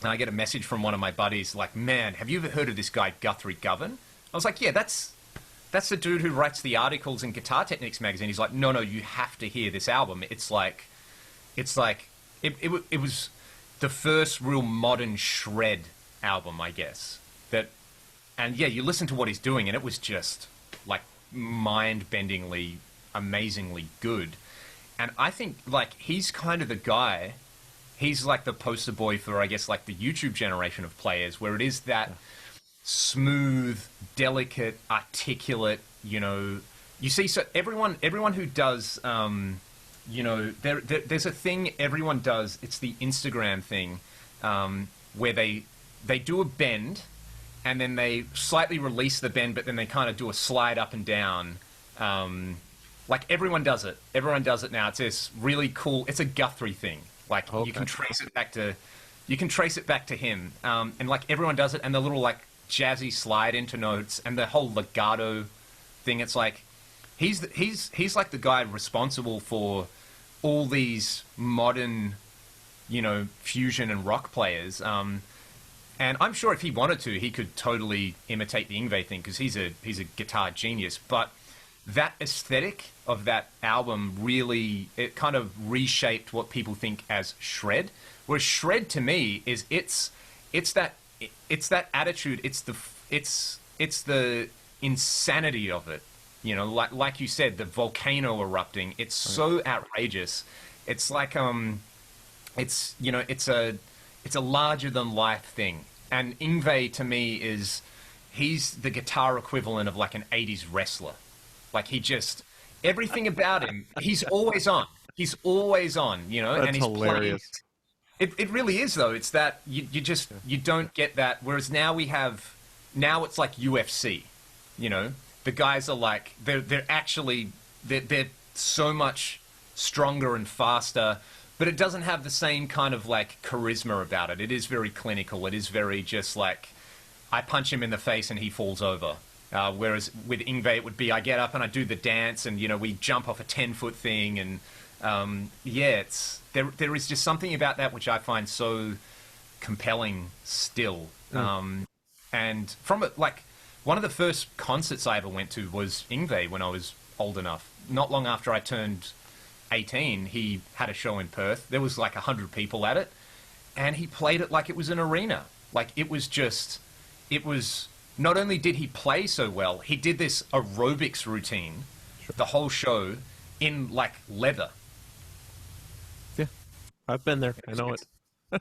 and I get a message from one of my buddies like, man, have you ever heard of this guy Guthrie Govan? I was like, yeah, that's the dude who writes the articles in Guitar Techniques magazine. He's like, no, you have to hear this album. It was the first real modern shred album, I guess. And you listen to what he's doing, and it was just like mind-bendingly, amazingly good. And I think like he's kind of the guy. He's like the poster boy for, I guess, like the YouTube generation of players, where it is that smooth, delicate, articulate. You see, so everyone who does, there's a thing everyone does. It's the Instagram thing, where they do a bend, and then they slightly release the bend, but then they kind of do a slide up and down. Like everyone does it. Everyone does it now. It's this really cool. It's a Guthrie thing. Like you can trace it back to him, and like everyone does it, and the little like jazzy slide into notes, and the whole legato thing. It's like he's like the guy responsible for all these modern, fusion and rock players. And I'm sure if he wanted to, he could totally imitate the Yngwie thing, because he's a guitar genius. But that aesthetic of that album really, it kind of reshaped what people think as shred. Whereas shred to me is it's that attitude, it's the insanity of it. Like you said, the volcano erupting. It's so outrageous. It's like it's a larger than life thing. And Yngwie to me he's the guitar equivalent of like an 80s wrestler. Like everything about him, he's always on. He's always on, That's and he's hilarious. Playing. It really is, though. It's that you don't get that. Whereas now it's like UFC, The guys are like, they're so much stronger and faster, but it doesn't have the same kind of like charisma about it. It is very clinical. It is very just like, I punch him in the face and he falls over. Whereas with Yngwie, it would be I get up and I do the dance, and we jump off a 10-foot thing, and there is just something about that which I find so compelling still. And from it, like one of the first concerts I ever went to was Yngwie when I was old enough. Not long after I turned 18, he had a show in Perth. There was like 100 people at it, and he played it like it was an arena. Like it was. Not only did he play so well, he did this aerobics routine, the whole show, in like leather. Yeah, I've been there. I know it.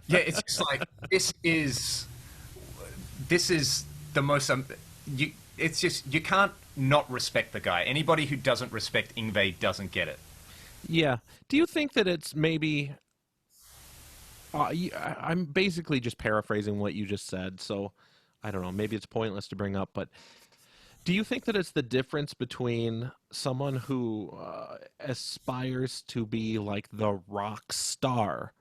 Yeah, it's just like this is the most. It's just you can't not respect the guy. Anybody who doesn't respect Yngwie doesn't get it. Yeah. Do you think that it's maybe? I'm basically just paraphrasing what you just said, so. I don't know, maybe it's pointless to bring up, but do you think that it's the difference between someone who aspires to be like the rock star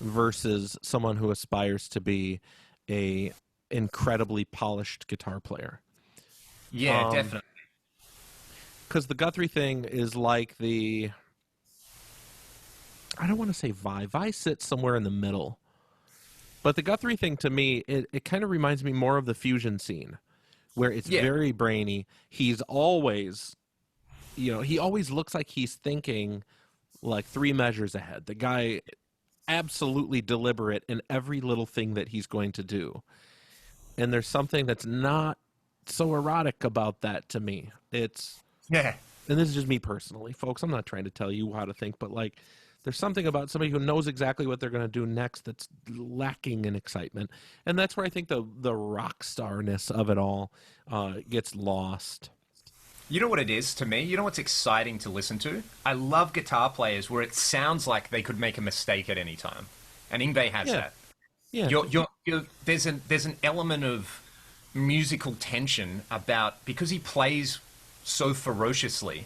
versus someone who aspires to be a incredibly polished guitar player? Yeah, definitely. Because the Guthrie thing is like I don't want to say Vi sits somewhere in the middle. But the Guthrie thing, to me, it kind of reminds me more of the fusion scene, where it's very brainy. He's always, he always looks like he's thinking like 3 measures ahead. The guy absolutely deliberate in every little thing that he's going to do. And there's something that's not so erotic about that to me. It's Yeah. and this is just me personally, folks. I'm not trying to tell you how to think, but like there's something about somebody who knows exactly what they're going to do next that's lacking in excitement. And that's where I think the rock starness of it all gets lost. You know what it is to me? You know what's exciting to listen to? I love guitar players where it sounds like they could make a mistake at any time. And Ingve has Yeah. that. Yeah. There's an element of musical tension about because he plays so ferociously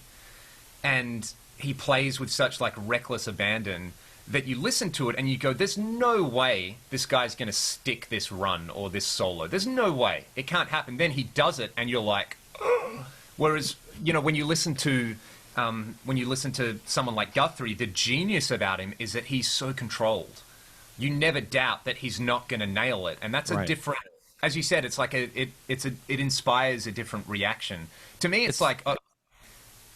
and he plays with such like reckless abandon that you listen to it and you go, there's no way this guy's going to stick this run or this solo. There's no way. It can't happen. Then he does it and you're like, ugh. Whereas, when you listen to someone like Guthrie, the genius about him is that he's so controlled. You never doubt that he's not going to nail it. And that's a Right. different, as you said, it's like it inspires a different reaction. To me, it's like, oh,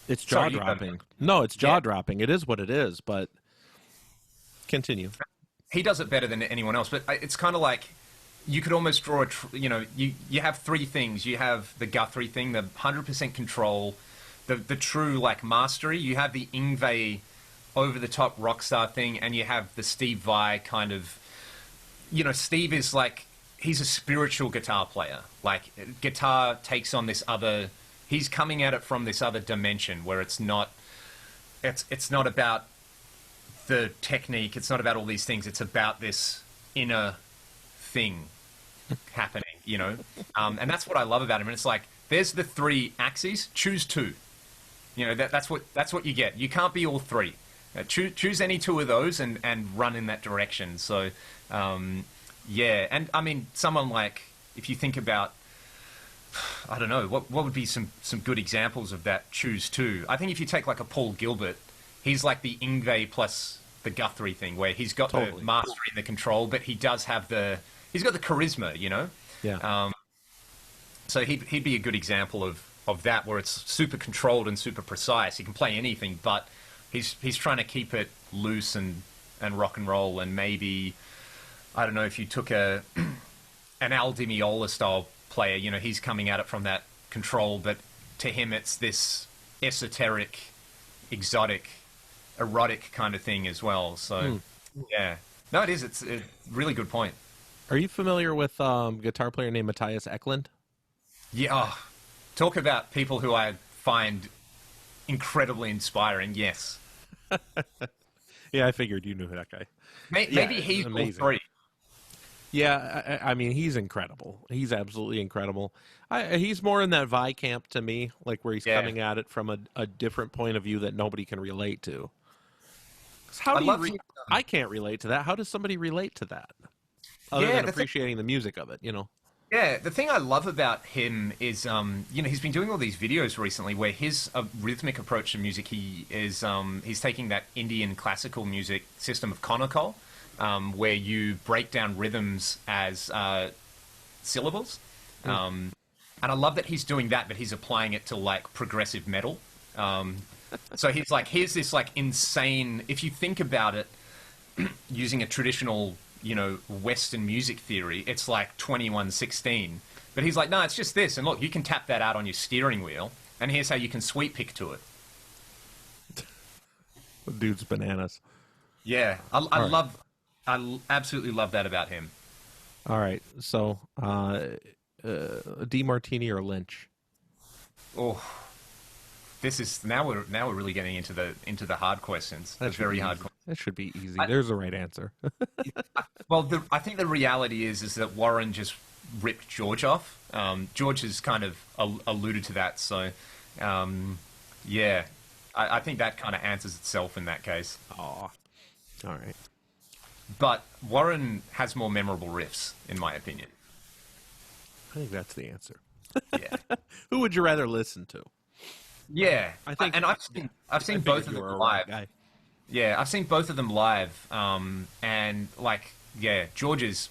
It's sorry, jaw you go. dropping. No, it's jaw dropping. It is what it is, but continue. He does it better than anyone else. But it's kind of like you could almost draw you have three things. You have the Guthrie thing, the 100% control, the true like mastery. You have the Ingve over the top rock star thing, and you have the Steve Vai kind of. Steve is like he's a spiritual guitar player. Like guitar takes on this other. He's coming at it from this other dimension where it's not about the technique. It's not about all these things. It's about this inner thing happening, and that's what I love about him. And it's like, there's the 3 axes. Choose 2. That's what you get. You can't be all 3. Choose any 2 of those and run in that direction. So, yeah. And I mean, someone like, if you think about, I don't know, what would be some good examples of that choose 2? I think if you take like a Paul Gilbert, he's like the Ingve plus the Guthrie thing, where he's got the mastery and the control, but he does have he's got the charisma. Yeah. So he'd be a good example of that, where it's super controlled and super precise. He can play anything, but he's trying to keep it loose and rock and roll. And maybe, I don't know, if you took an Al Di Meola style player, he's coming at it from that control, but to him it's this esoteric, exotic, erotic kind of thing as well. So, yeah. No, it is. It's a really good point. Are you familiar with a guitar player named Matthias Eklund? Yeah. Oh, talk about people who I find incredibly inspiring. Yes. Yeah, I figured you knew that guy. Maybe he's all amazing. 3. Yeah, I mean, he's incredible. He's absolutely incredible. He's more in that Vi camp to me, like where he's coming at it from a different point of view that nobody can relate to. 'Cause I can't relate to that. How does somebody relate to that? Other than appreciating the music of it, Yeah, the thing I love about him is, he's been doing all these videos recently where his rhythmic approach to music, he's taking that Indian classical music system of Konakol, where you break down rhythms as syllables. And I love that he's doing that, but he's applying it to like progressive metal. So he's like, here's this like insane, if you think about it, using a traditional, Western music theory, it's like 2116. But he's like, no, it's just this. And look, you can tap that out on your steering wheel. And here's how you can sweep pick to it. The dude's bananas. Yeah, I absolutely love that about him. All right, so DeMartini or Lynch? Oh, this is now we're really getting into the hard questions. That's very hard. That should be easy. There's the right answer. Well, I think the reality is that Warren just ripped George off. George has kind of alluded to that, so yeah, I think that kind of answers itself in that case. Oh, all right. But Warren has more memorable riffs, in my opinion. I think that's the answer. Yeah. Who would you rather listen to? Yeah, I think, and I've seen both of them live. Right. Yeah, I've seen both of them live, and like, yeah, George is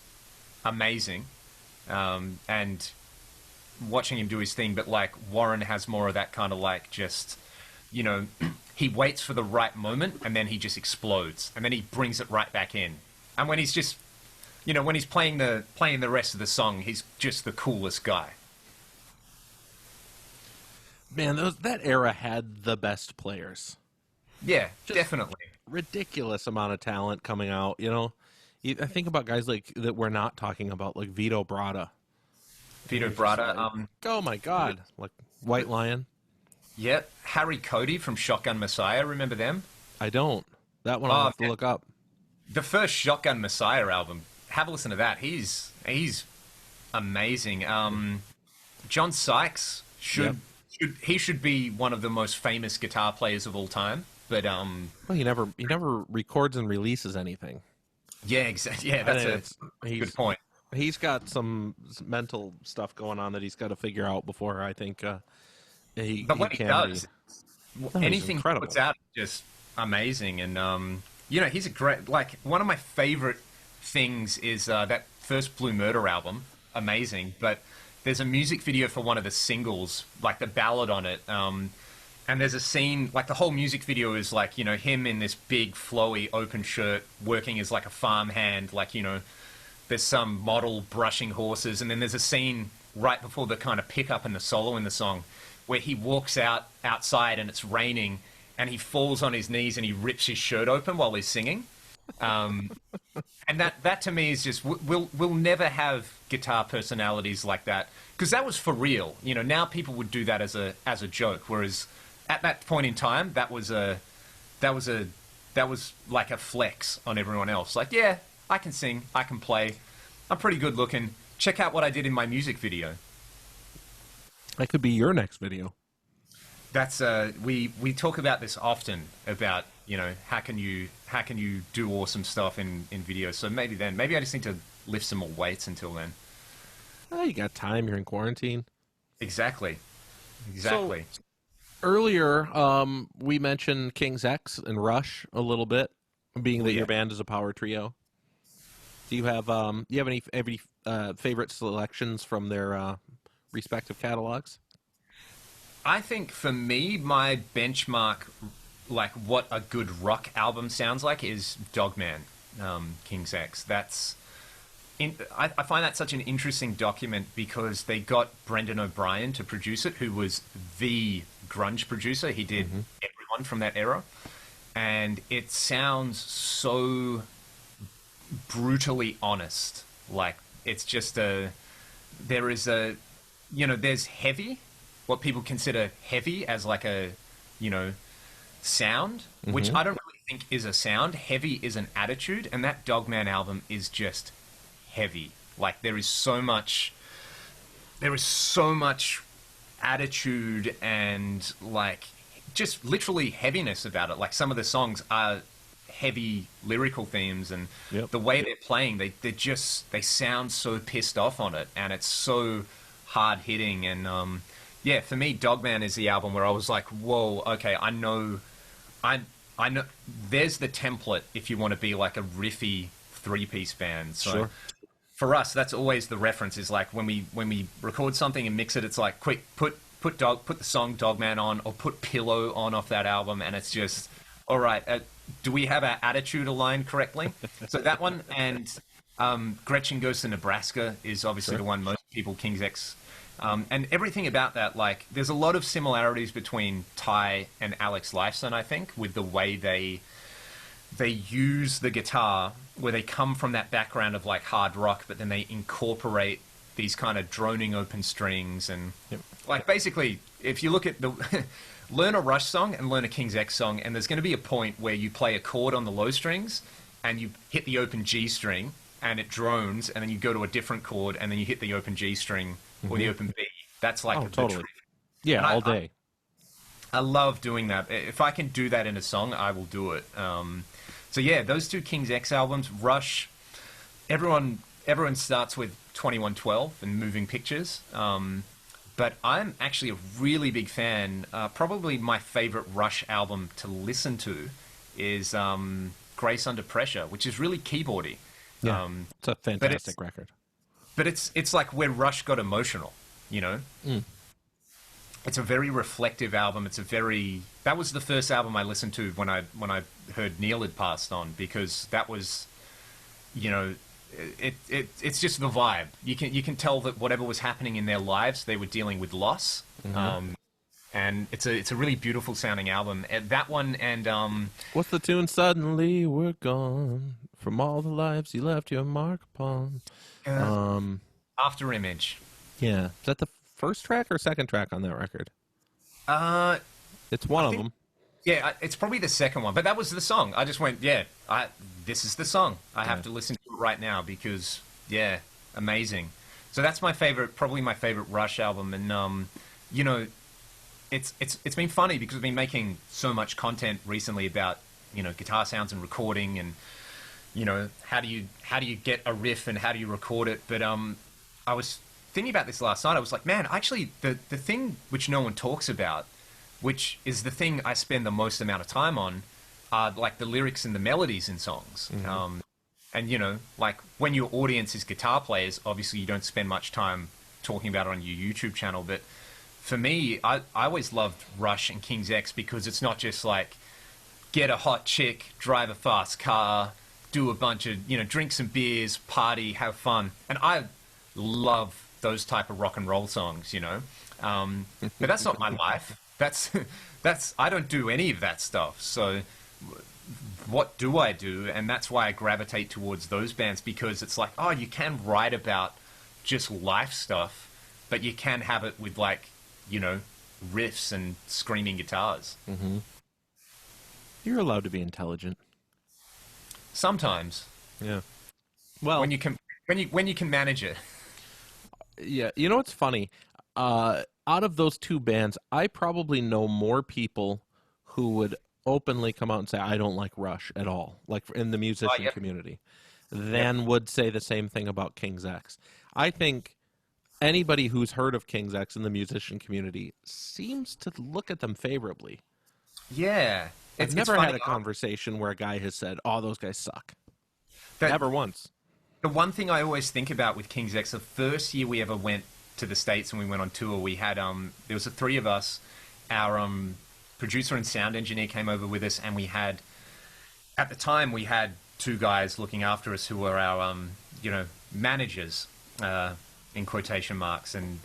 amazing, and watching him do his thing. But like, Warren has more of that kind of like just, he waits for the right moment and then he just explodes and then he brings it right back in. And when he's just, when he's playing the rest of the song, he's just the coolest guy. Man, that era had the best players. Yeah, Just definitely. ridiculous amount of talent coming out. I think about guys like that we're not talking about, like Vito Bratta. Vito He's just Bratta. like, oh my God, like White Lion. Yep. Harry Cody from Shotgun Messiah. Remember them? I don't. That one I'll have to man. look up. The first Shotgun Messiah album. Have a listen to that. He's amazing. John Sykes should be one of the most famous guitar players of all time. But Well, he never records and releases anything. yeah, exactly. Yeah, that's a good point. He's got some mental stuff going on that he's got to figure out before I think But when he does, anything he incredible. puts out is just amazing. And he's a great, like, one of my favorite things is that first Blue Murder album. Amazing. But there's a music video for one of the singles, like the ballad on it. And there's a scene, like the whole music video is like, him in this big flowy open shirt working as like a farmhand, like, there's some model brushing horses. And then there's a scene right before the kind of pickup and the solo in the song where he walks outside and it's raining and he falls on his knees and he rips his shirt open while he's singing. And that to me is just, we'll never have guitar personalities like that, because that was for real. Now people would do that as a joke, whereas at that point in time, that was like a flex on everyone else. Like, yeah, I can sing, I can play, I'm pretty good looking. Check out what I did in my music video. That could be your next video. That's we talk about this often about how can you do awesome stuff in videos. So maybe I just need to lift some more weights until then. Oh, you got time. You're in quarantine. Exactly. So, earlier, we mentioned King's X and Rush a little bit, being that your band is a power trio. Do you have any favorite selections from their respective catalogs? I think for me, my benchmark, like what a good rock album sounds like, is Dogman, King's X. I find that such an interesting document because they got Brendan O'Brien to produce it, who was the grunge producer. He did everyone from that era. And it sounds so brutally honest. Like, it's just there's heavy, what people consider heavy as like a, sound, which I don't really think is a sound. Heavy is an attitude, and that Dogman album is just heavy. Like, there is so much attitude and like just literally heaviness about it. Like, some of the songs are heavy lyrical themes, and the way they're playing, they sound so pissed off on it, and it's so hard hitting. And for me, Dogman is the album where I was like, whoa, okay, I know there's the template if you want to be like a riffy three-piece band. So for us, that's always the reference, is like when we record something and mix it, it's like, quick, put the song Dogman on, or put Pillow on off that album, and it's just, all right, do we have our attitude aligned correctly? So that one, and Gretchen Goes to Nebraska is obviously the one most people, King's X. And everything about that, like, there's a lot of similarities between Ty and Alex Lifeson, I think, with the way they use the guitar, where they come from that background of like hard rock, but then they incorporate these kind of droning open strings. And like, basically, if you look at learn a Rush song and learn a King's X song, and there's going to be a point where you play a chord on the low strings and you hit the open G string and it drones, and then you go to a different chord and then you hit the open G string or the open B. That's like totally. Yeah, all day. I love doing that. If I can do that in a song, I will do it. So yeah, those two King's X albums. Rush, everyone starts with 2112 and Moving Pictures. But I'm actually a really big fan. Probably my favorite Rush album to listen to is Grace Under Pressure, which is really keyboardy. Yeah, it's a fantastic record. But it's like where Rush got emotional, it's a very reflective album. That was the first album I listened to when I heard Neil had passed on, because that was, you know, it's just the vibe. You can tell that whatever was happening in their lives, they were dealing with loss. And it's a really beautiful sounding album. That one and What's the tune? Suddenly we're gone from all the lives you left your mark upon. After Image. Yeah. Is that the first track or second track on that record? Uh, It's one I of think them. Yeah, it's probably the second one, but that was the song. I just went, yeah, this is the song. I have to listen to it right now because, yeah, amazing. So that's my favorite, probably my favorite Rush album, and you know, it's been funny because we've been making so much content recently about, you know, guitar sounds and recording, and you know, how do you get a riff and how do you record it? But I was thinking about this last night. I was like, man, actually, the thing which no one talks about, which is the thing I spend the most amount of time on, are like the lyrics and the melodies in songs. And you know, like when your audience is guitar players, obviously you don't spend much time talking about it on your YouTube channel. But for me, I always loved Rush and King's X because it's not just like get a hot chick, drive a fast car, do a bunch of, you know, drink some beers, party, have fun. And I love those type of rock and roll songs, you know. But that's not my life. That's I don't do any of that stuff. So what do I do? And that's why I gravitate towards those bands, because it's like, oh, you can write about just life stuff, but you can have it with, like, you know, riffs and screaming guitars. You're allowed to be intelligent. Sometimes Yeah. Well, when you can manage it. yeah. You know what's funny? Out of those two bands, I probably know more people who would openly come out and say, I don't like Rush at all, like in the musician Yep. community, than would say the same thing about King's X. I think anybody who's heard of King's X in the musician community seems to look at them favorably. Yeah. I've It's never funny. had a conversation where a guy has said, oh, those guys suck. That- Never once. The one thing I always think about with King's X, the first year we ever went to the States and we went on tour, we had there was the three of us. Our producer and sound engineer came over with us, and we had, at the time, we had two guys looking after us who were our you know, managers, in quotation marks, and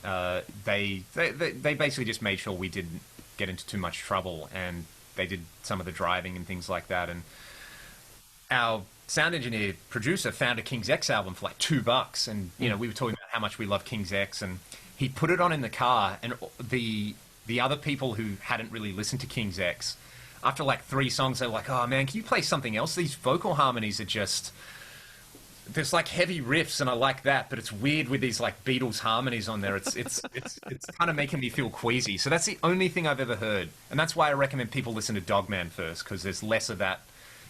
they basically just made sure we didn't get into too much trouble, and they did some of the driving and things like that. And our sound engineer producer found a King's X album for like $2, and you know, we were talking about how much we love King's X, and he put it on in the car, and the other people who hadn't really listened to King's X, after like 3 songs, they were like, oh man, can you play something else? These vocal harmonies are just, there's like heavy riffs and I like that, but it's weird with these like Beatles harmonies on there. It's kind of making me feel queasy. So that's the only thing I've ever heard, and that's why I recommend people listen to Dogman first, because there's less of that.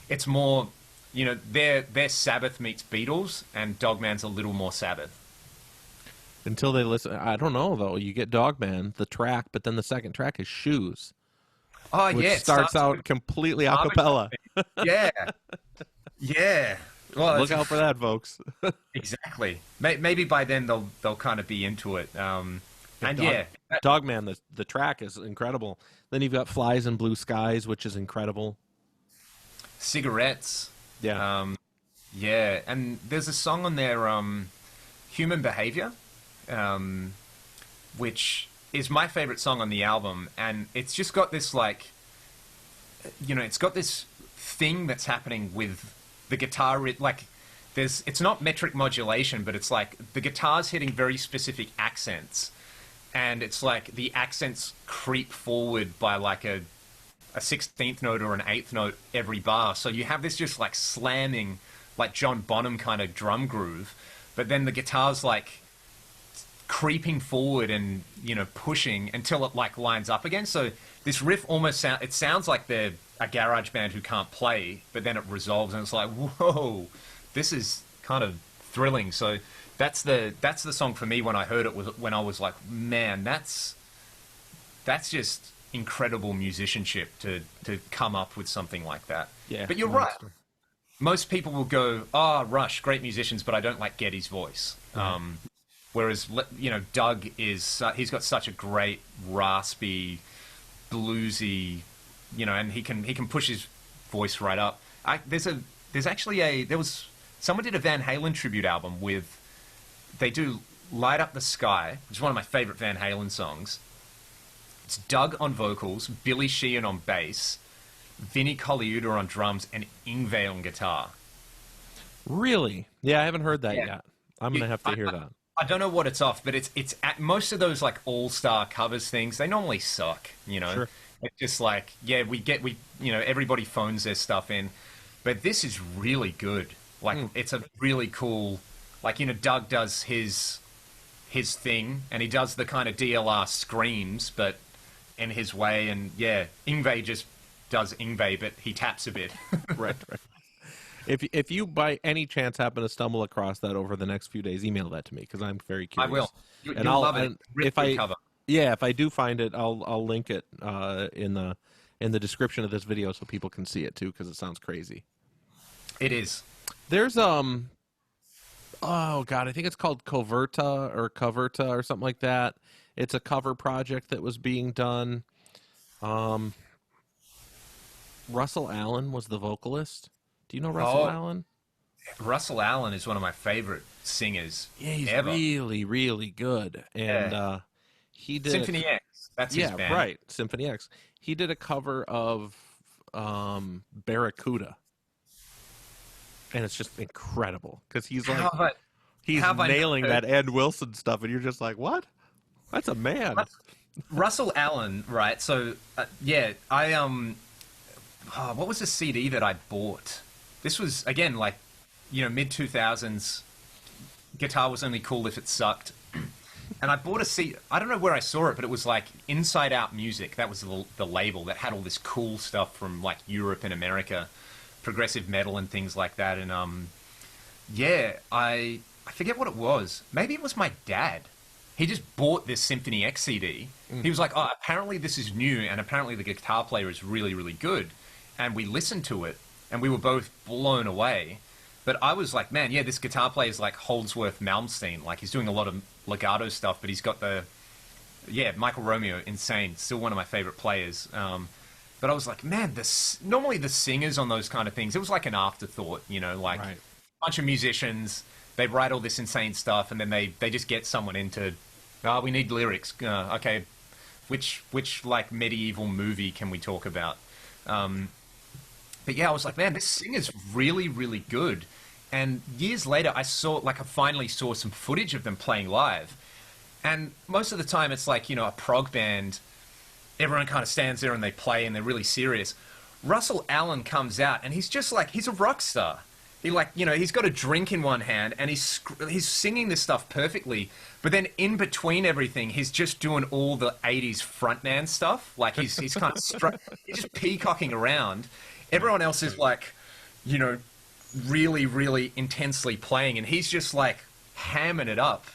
It's more, you know, their Sabbath meets Beatles, and Dogman's a little more Sabbath. Until they listen. I don't know, though. You get Dogman, the track, but then the second track is Shoes, Oh which yeah, it starts out with completely a harmony. cappella. Yeah, yeah. Well, Look out for that, folks. exactly. Maybe by then they'll kind of be into it. And yeah, Dogman, the track is incredible. Then you've got Flies in Blue Skies, which is incredible. Cigarettes. Yeah. Yeah, and there's a song on there, Human Behavior, which is my favorite song on the album, and it's just got this, like, you know, it's got this thing that's happening with the guitar, like, it's not metric modulation, but it's like the guitar's hitting very specific accents, and it's like the accents creep forward by like a 16th note or an 8th note every bar, so you have this just like slamming, like John Bonham kind of drum groove, but then the guitar's like creeping forward and, you know, pushing until it like lines up again. So this riff almost it sounds like they're a garage band who can't play, but then it resolves and it's like, whoa, this is kind of thrilling. So that's the song for me when I heard it, was when I was like, man, that's just incredible musicianship to come up with something like that. Yeah. But you're right. Most people will go, oh, Rush, great musicians, but I don't like Geddy's voice. Whereas, Doug is he's got such a great raspy, bluesy, and he can push his voice right up. There's actually someone did a Van Halen tribute album with they do Light Up the Sky, which is one of my favorite Van Halen songs. It's Doug on vocals, Billy Sheehan on bass, Vinnie Colaiuta on drums, and Yngwie on guitar. Really? Yeah, I haven't heard that yet. I'm gonna have to hear that. I don't know what it's off, but it's at most of those like all-star covers things. They normally suck, Sure. It's just like everybody phones their stuff in, but this is really good. Like it's a really cool, like Doug does his thing, and he does the kind of DLR screams, but in his way, and Yngwie just does Yngwie, but he taps a bit. Right. If you by any chance happen to stumble across that over the next few days, email that to me because I'm very curious. I will. And I'll love it. And if I do find it, I'll link it in the description of this video so people can see it too because it sounds crazy. It is. There's oh god, I think it's called Coverta or something like that. It's a cover project that was being done. Russell Allen was the vocalist. Do you know Russell Allen? Russell Allen is one of my favorite singers. Yeah, he's ever. really, really good. And he did Symphony X. That's his band. Yeah, right. Symphony X. He did a cover of Barracuda. And it's just incredible because he's like he's nailing that Ed Wilson stuff, and you're just like, what? That's a man. Russell Allen, right? So what was the CD that I bought? This was again like mid 2000s. Guitar was only cool if it sucked, and I bought a CD. I don't know where I saw it, but it was like Inside Out Music. That was the label that had all this cool stuff from like Europe and America. Progressive metal and things like that, and I forget what it was. Maybe it was my dad. He just bought this Symphony X CD. He was like, "Oh, apparently this is new, and apparently the guitar player is really, really good." And we listened to it, and we were both blown away. But I was like, "Man, this guitar player is like Holdsworth Malmsteen. Like he's doing a lot of legato stuff, but he's got the Michael Romeo, insane. Still one of my favorite players." But I was like, man, normally the singers on those kind of things, it was like an afterthought, like a bunch of musicians, they write all this insane stuff, and then they just get someone into, we need lyrics. Okay, which like medieval movie can we talk about? But I was like, man, this singer's really, really good. And years later, I finally saw some footage of them playing live. And most of the time, it's like, a prog band. Everyone kind of stands there and they play and they're really serious. Russell Allen comes out and he's just like, he's a rock star. He's got a drink in one hand and he's singing this stuff perfectly. But then in between everything, he's just doing all the 80s frontman stuff. Like he's kind of he's just peacocking around. Everyone else is like, really, really intensely playing. And he's just like hamming it up.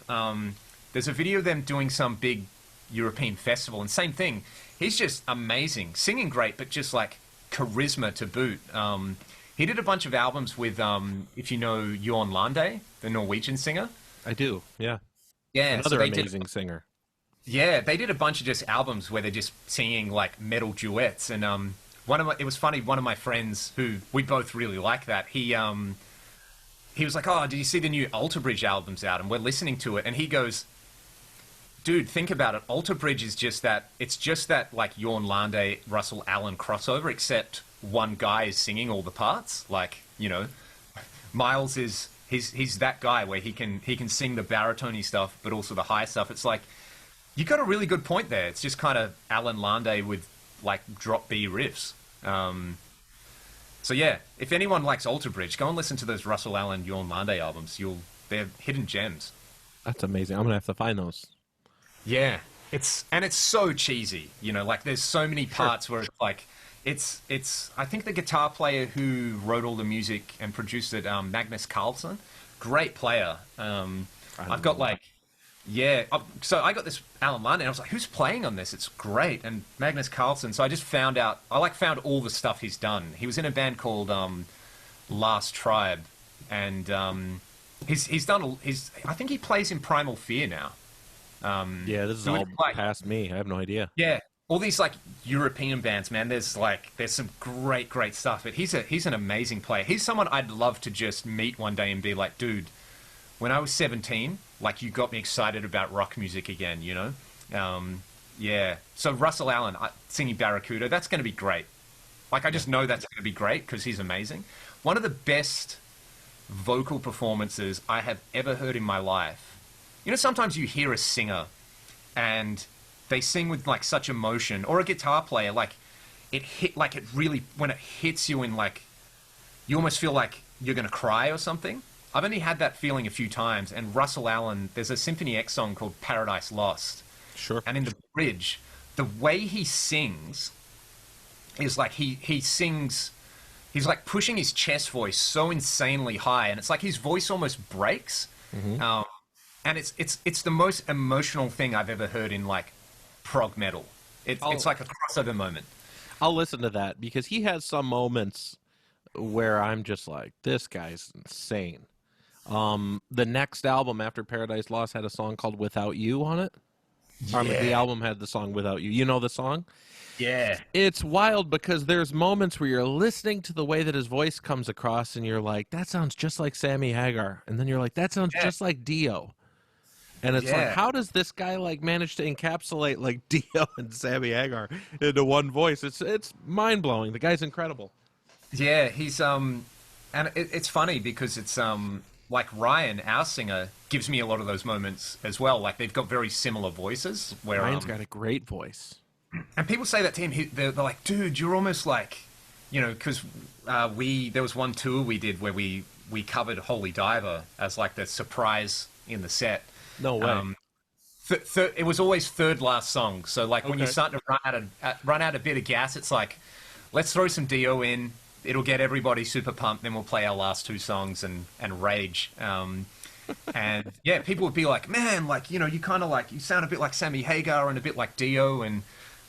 There's a video of them doing some big European festival and same thing. He's just amazing, singing great, but just like charisma to boot. He did a bunch of albums with, if you know Jorn Lande, the Norwegian singer. I do, yeah. Yeah, another amazing singer. Yeah, they did a bunch of just albums where they're just singing like metal duets, and it was funny. One of my friends who we both really like that. He was like, "Oh, did you see the new Alter Bridge albums out?" And we're listening to it, and he goes, "Dude, think about it. Alter Bridge is just that. It's just that like Jorn Lande, Russell Allen crossover, except one guy is singing all the parts. Like Miles is he's that guy where he can sing the baritone stuff, but also the high stuff. It's like you got a really good point there. It's just kind of Alan Lande with like drop B riffs. So yeah, if anyone likes Alter Bridge, go and listen to those Russell Allen, Jorn Lande albums. They're hidden gems. That's amazing. I'm gonna have to find those. Yeah, it's so cheesy, like there's so many parts where it's like, it's I think the guitar player who wrote all the music and produced it, Magnus Carlsen, great player. I've got like, so I got this Alan Lande and I was like, who's playing on this? It's great. And Magnus Carlsen, so I just found all the stuff he's done. He was in a band called Last Tribe, and He's done. I think he plays in Primal Fear now. Yeah, this is So all it's like, past me. I have no idea. yeah, all these like European bands, man. There's some great stuff. But he's an amazing player. He's someone I'd love to just meet one day and be like, dude, when I was 17, like you got me excited about rock music again. You know, yeah. So Russell Allen singing Barracuda, that's going to be great. Like I just know that's going to be great because he's amazing. One of the best vocal performances I have ever heard in my life. You know, sometimes you hear a singer and they sing with like such emotion, or a guitar player, like it really, when it hits you in like, you almost feel like you're going to cry or something. I've only had that feeling a few times, and Russell Allen, there's a Symphony X song called Paradise Lost. Sure. And in the bridge, the way he sings is like he sings, he's like pushing his chest voice so insanely high, and it's like his voice almost breaks. And it's the most emotional thing I've ever heard in like prog metal. It's like a crossover moment. I'll listen to that because he has some moments where I'm just like, this guy's insane. The next album after Paradise Lost had a song called Without You on it. I mean, the album had the song Without You. You know the song? Yeah. It's wild because there's moments where you're listening to the way that his voice comes across and you're like, that sounds just like Sammy Hagar. And then you're like, that sounds just like Dio. And it's like, how does this guy like manage to encapsulate like Dio and Sammy Hagar into one voice? It's mind blowing. The guy's incredible. Yeah, he's and it's funny because it's like Ryan, our singer, gives me a lot of those moments as well. Like they've got very similar voices. Where Ryan's got a great voice. And people say that to him. They're like, dude, you're almost like, you know, because there was one tour we did where we covered Holy Diver as like the surprise in the set. No way. It was always third last song. So like when you start to run out a bit of gas, it's like, let's throw some Dio in. It'll get everybody super pumped. Then we'll play our last two songs and rage. And yeah, people would be like, man, like, you know, you kind of like, you sound a bit like Sammy Hagar and a bit like Dio and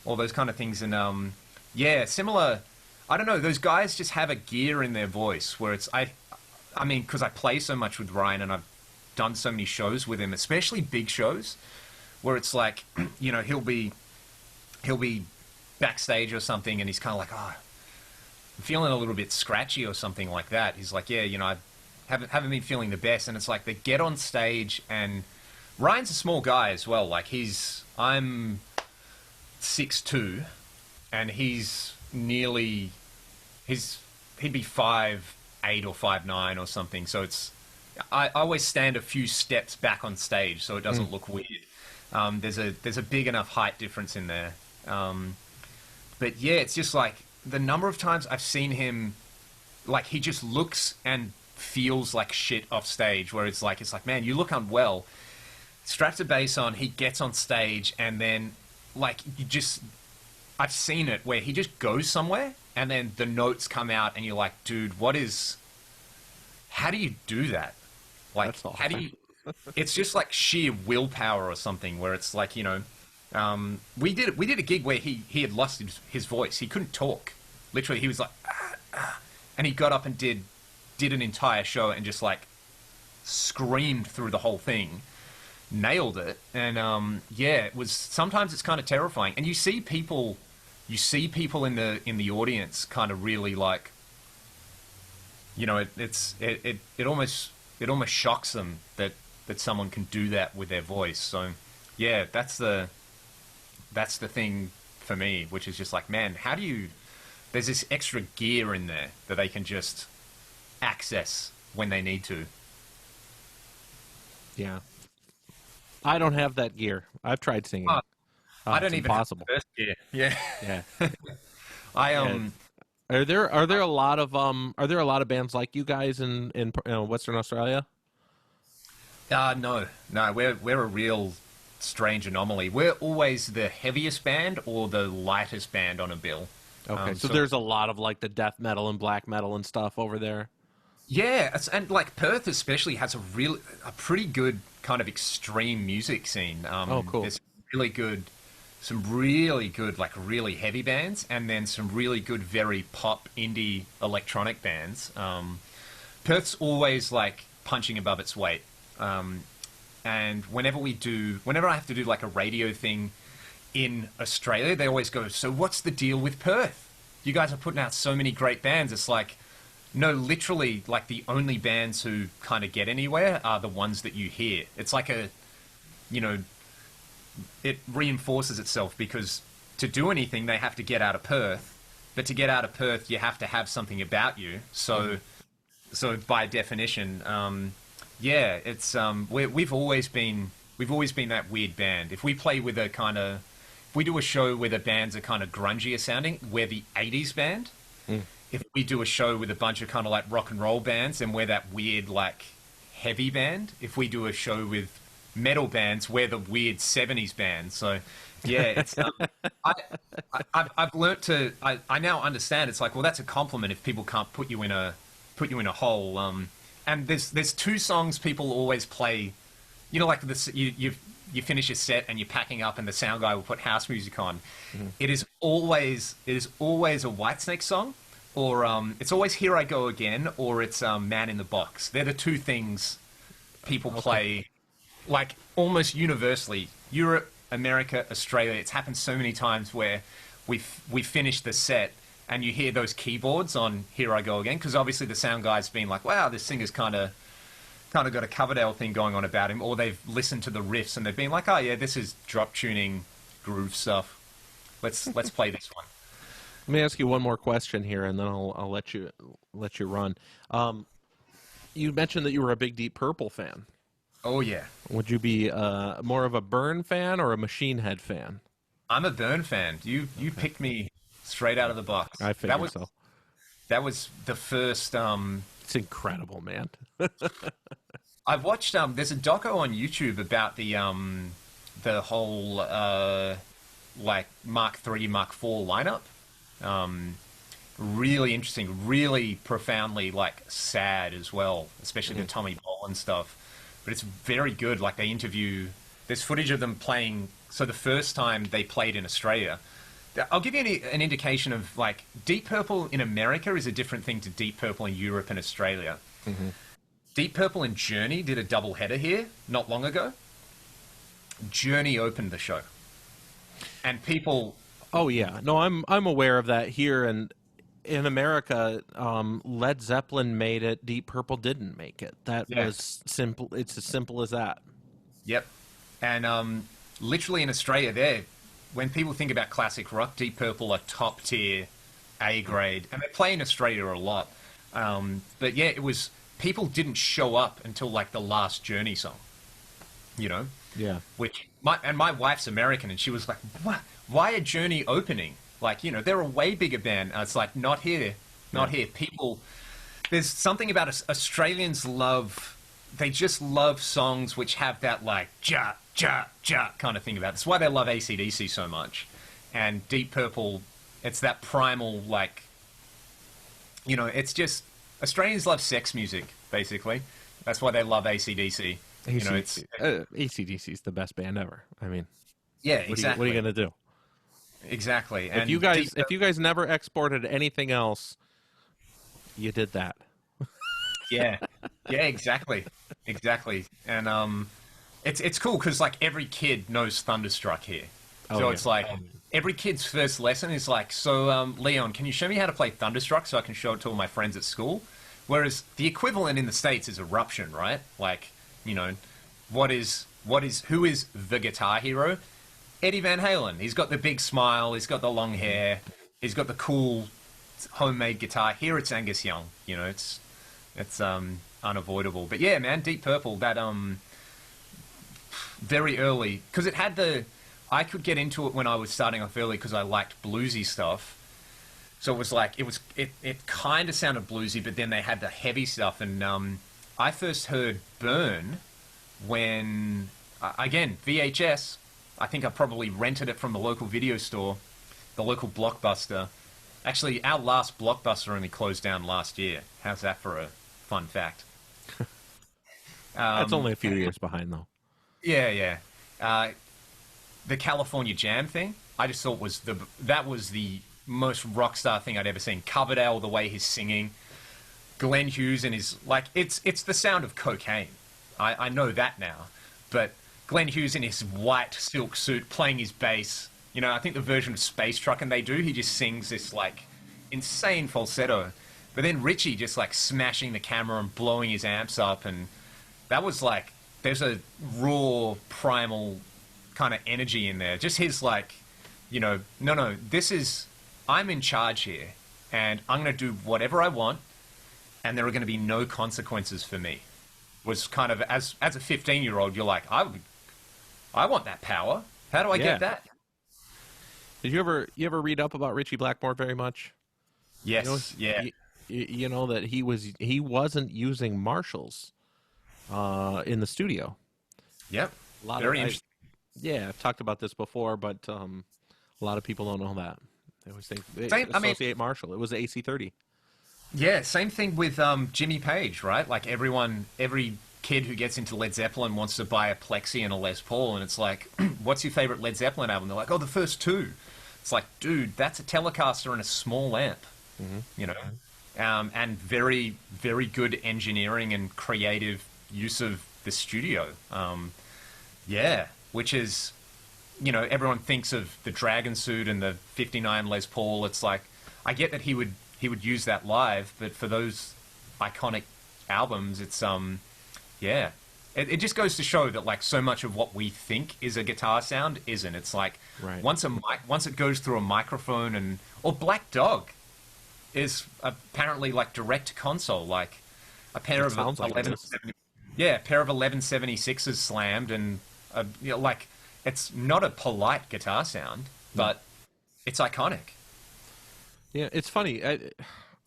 all those kind of things. And yeah, similar. I don't know. Those guys just have a gear in their voice where it's, I mean, because I play so much with Ryan and I've done so many shows with him, especially big shows, where it's like, you know, he'll be backstage or something, and he's kind of like, oh, I'm feeling a little bit scratchy or something like that. He's like, yeah, you know, I haven't been feeling the best, and it's like they get on stage, and Ryan's a small guy as well. Like I'm 6'2", and he'd be 5'8" or 5'9" or something. So I always stand a few steps back on stage so it doesn't look weird. There's a big enough height difference in there. But yeah, it's just like the number of times I've seen him, like he just looks and feels like shit off stage, where it's like, man, you look unwell. Straps a bass on, he gets on stage, and then like I've seen it where he just goes somewhere and then the notes come out and you're like, dude, how do you do that? Like, how do you? It's just like sheer willpower or something. Where it's like, you know, we did a gig where he had lost his voice. He couldn't talk. Literally, he was like, and he got up and did an entire show and just like screamed through the whole thing, nailed it. And yeah, it was. Sometimes it's kind of terrifying, and you see people in the audience kind of really like, you know, it almost shocks them that someone can do that with their voice. So yeah, that's the thing for me, which is just like, man, how do you? There's this extra gear in there that they can just access when they need to. Yeah, I don't have that gear. I've tried singing. I don't even impossible. have the first gear. Yeah, yeah. I Are there a lot of bands like you guys in Western Australia? No, we're a real strange anomaly. We're always the heaviest band or the lightest band on a bill. Okay, so there's a lot of like the death metal and black metal and stuff over there. Yeah, and like Perth especially has a pretty good kind of extreme music scene. Oh, cool. There's some really good, like really heavy bands, and then some really good, very pop indie electronic bands. Perth's always like punching above its weight. And whenever I have to do like a radio thing in Australia, they always go, "So what's the deal with Perth? You guys are putting out so many great bands." It's like, no, literally, like the only bands who kind of get anywhere are the ones that you hear. It's like it reinforces itself, because to do anything, they have to get out of Perth. But to get out of Perth, you have to have something about you. So by definition, it's we've always been that weird band. If we play with if we do a show where the bands are kind of grungier sounding, we're the 80s band. If we do a show with a bunch of kind of like rock and roll bands, then we're that weird like heavy band. If we do a show with metal bands, we're the weird 70s band. So yeah, it's I've learnt to I now understand. It's like, well, that's a compliment if people can't put you in a hole. And there's two songs people always play. You know, like this, you finish your set and you're packing up, and the sound guy will put house music on. It is always a Whitesnake song, or it's always "Here I Go Again," or it's "Man in the Box." They're the two things people play, like almost universally. Europe, America, Australia. It's happened so many times where we finish the set and you hear those keyboards on "Here I Go Again," because obviously the sound guy's been like, "Wow, this singer's kind of got a Coverdale thing going on about him," or they've listened to the riffs and they've been like, "Oh yeah, this is drop tuning groove stuff. Let's play this one." Let me ask you one more question here, and then I'll let you run. You mentioned that you were a big Deep Purple fan. Oh yeah. Would you be more of a Burn fan or a Machine Head fan? I'm a Burn fan. You picked me straight out of the box. I figured so. That was the first. It's incredible, man. I've watched. There's a doco on YouTube about the whole like Mark III, Mark IV lineup. Really interesting, really profoundly like sad as well, especially the Tommy Bolin stuff. But it's very good. Like they interview. There's footage of them playing. So the first time they played in Australia. I'll give you an indication of, like, Deep Purple in America is a different thing to Deep Purple in Europe and Australia. Deep Purple and Journey did a double header here not long ago. Journey opened the show. And people... Oh, yeah. No, I'm aware of that here. And in America, Led Zeppelin made it. Deep Purple didn't make it. That was simple. It's as simple as that. Yep. And literally in Australia, when people think about classic rock, Deep Purple are top tier, A grade, and they play in Australia a lot. But yeah, it was, people didn't show up until like the last Journey song, you know? Yeah. My wife's American, and she was like, "What? Why are Journey opening? Like, you know, they're a way bigger band." It's like, not here. People, there's something about Australians they just love songs which have that like ja ja ja kind of thing about it. That's why they love AC/DC so much. And Deep Purple, it's that primal, like, you know, it's just, Australians love sex music, basically. That's why they love AC/DC. You know, it's AC/DC is the best band ever. I mean, yeah, exactly. What are you gonna do? Exactly. And if you guys never exported anything else, you did that. Yeah, exactly. And it's cool because like every kid knows Thunderstruck here. It's like every kid's first lesson is like, "So Leon, can you show me how to play Thunderstruck so I can show it to all my friends at school?" Whereas the equivalent in the States is Eruption, right? Like, you know, who is the guitar hero? Eddie Van Halen. He's got the big smile, he's got the long hair, he's got the cool homemade guitar. Here it's Angus Young. You know, it's unavoidable. But yeah, man, Deep Purple, that very early, because it had I could get into it when I was starting off early because I liked bluesy stuff. So it was like, it kind of sounded bluesy, but then they had the heavy stuff. And I first heard Burn when, again, VHS. I think I probably rented it from the local video store, the local Blockbuster. Actually, our last Blockbuster only closed down last year. How's that for a fun fact? That's only a few years behind, though. Yeah. The California Jam thing, I just thought that was the most rock star thing I'd ever seen. Coverdale, the way he's singing. Glenn Hughes and his like it's the sound of cocaine. I know that now, but Glenn Hughes in his white silk suit playing his bass. You know, I think the version of Space Truckin' they do, he just sings this like insane falsetto. But then Richie just like smashing the camera and blowing his amps up, and that was like there's a raw primal kind of energy in there. Just his like, you know, no, this is I'm in charge here, and I'm going to do whatever I want, and there are going to be no consequences for me. Was kind of as a 15-year-old, you're like, I want that power. How do I get that? Did you ever read up about Richie Blackmore very much? Yes. You know that he wasn't using Marshalls in the studio. Yep. Very interesting. I've talked about this before, but a lot of people don't know that. They always think they associate Marshall. It was the AC-30. Yeah, same thing with Jimmy Page, right? Like every kid who gets into Led Zeppelin wants to buy a Plexi and a Les Paul, and it's like, what's your favorite Led Zeppelin album? They're like, oh, the first two. It's like, dude, that's a Telecaster and a small amp, you know, and very, very good engineering and creative use of the studio. Which is, you know, everyone thinks of the Dragon Suit and the '59 Les Paul. It's like, I get that he would use that live, but for those iconic albums, it's it just goes to show that like so much of what we think is a guitar sound isn't. It's like once it goes through a microphone or Black Dog is apparently like direct to console, like a pair of 1176s slammed, and you know, like it's not a polite guitar sound, but it's iconic. Yeah, it's funny.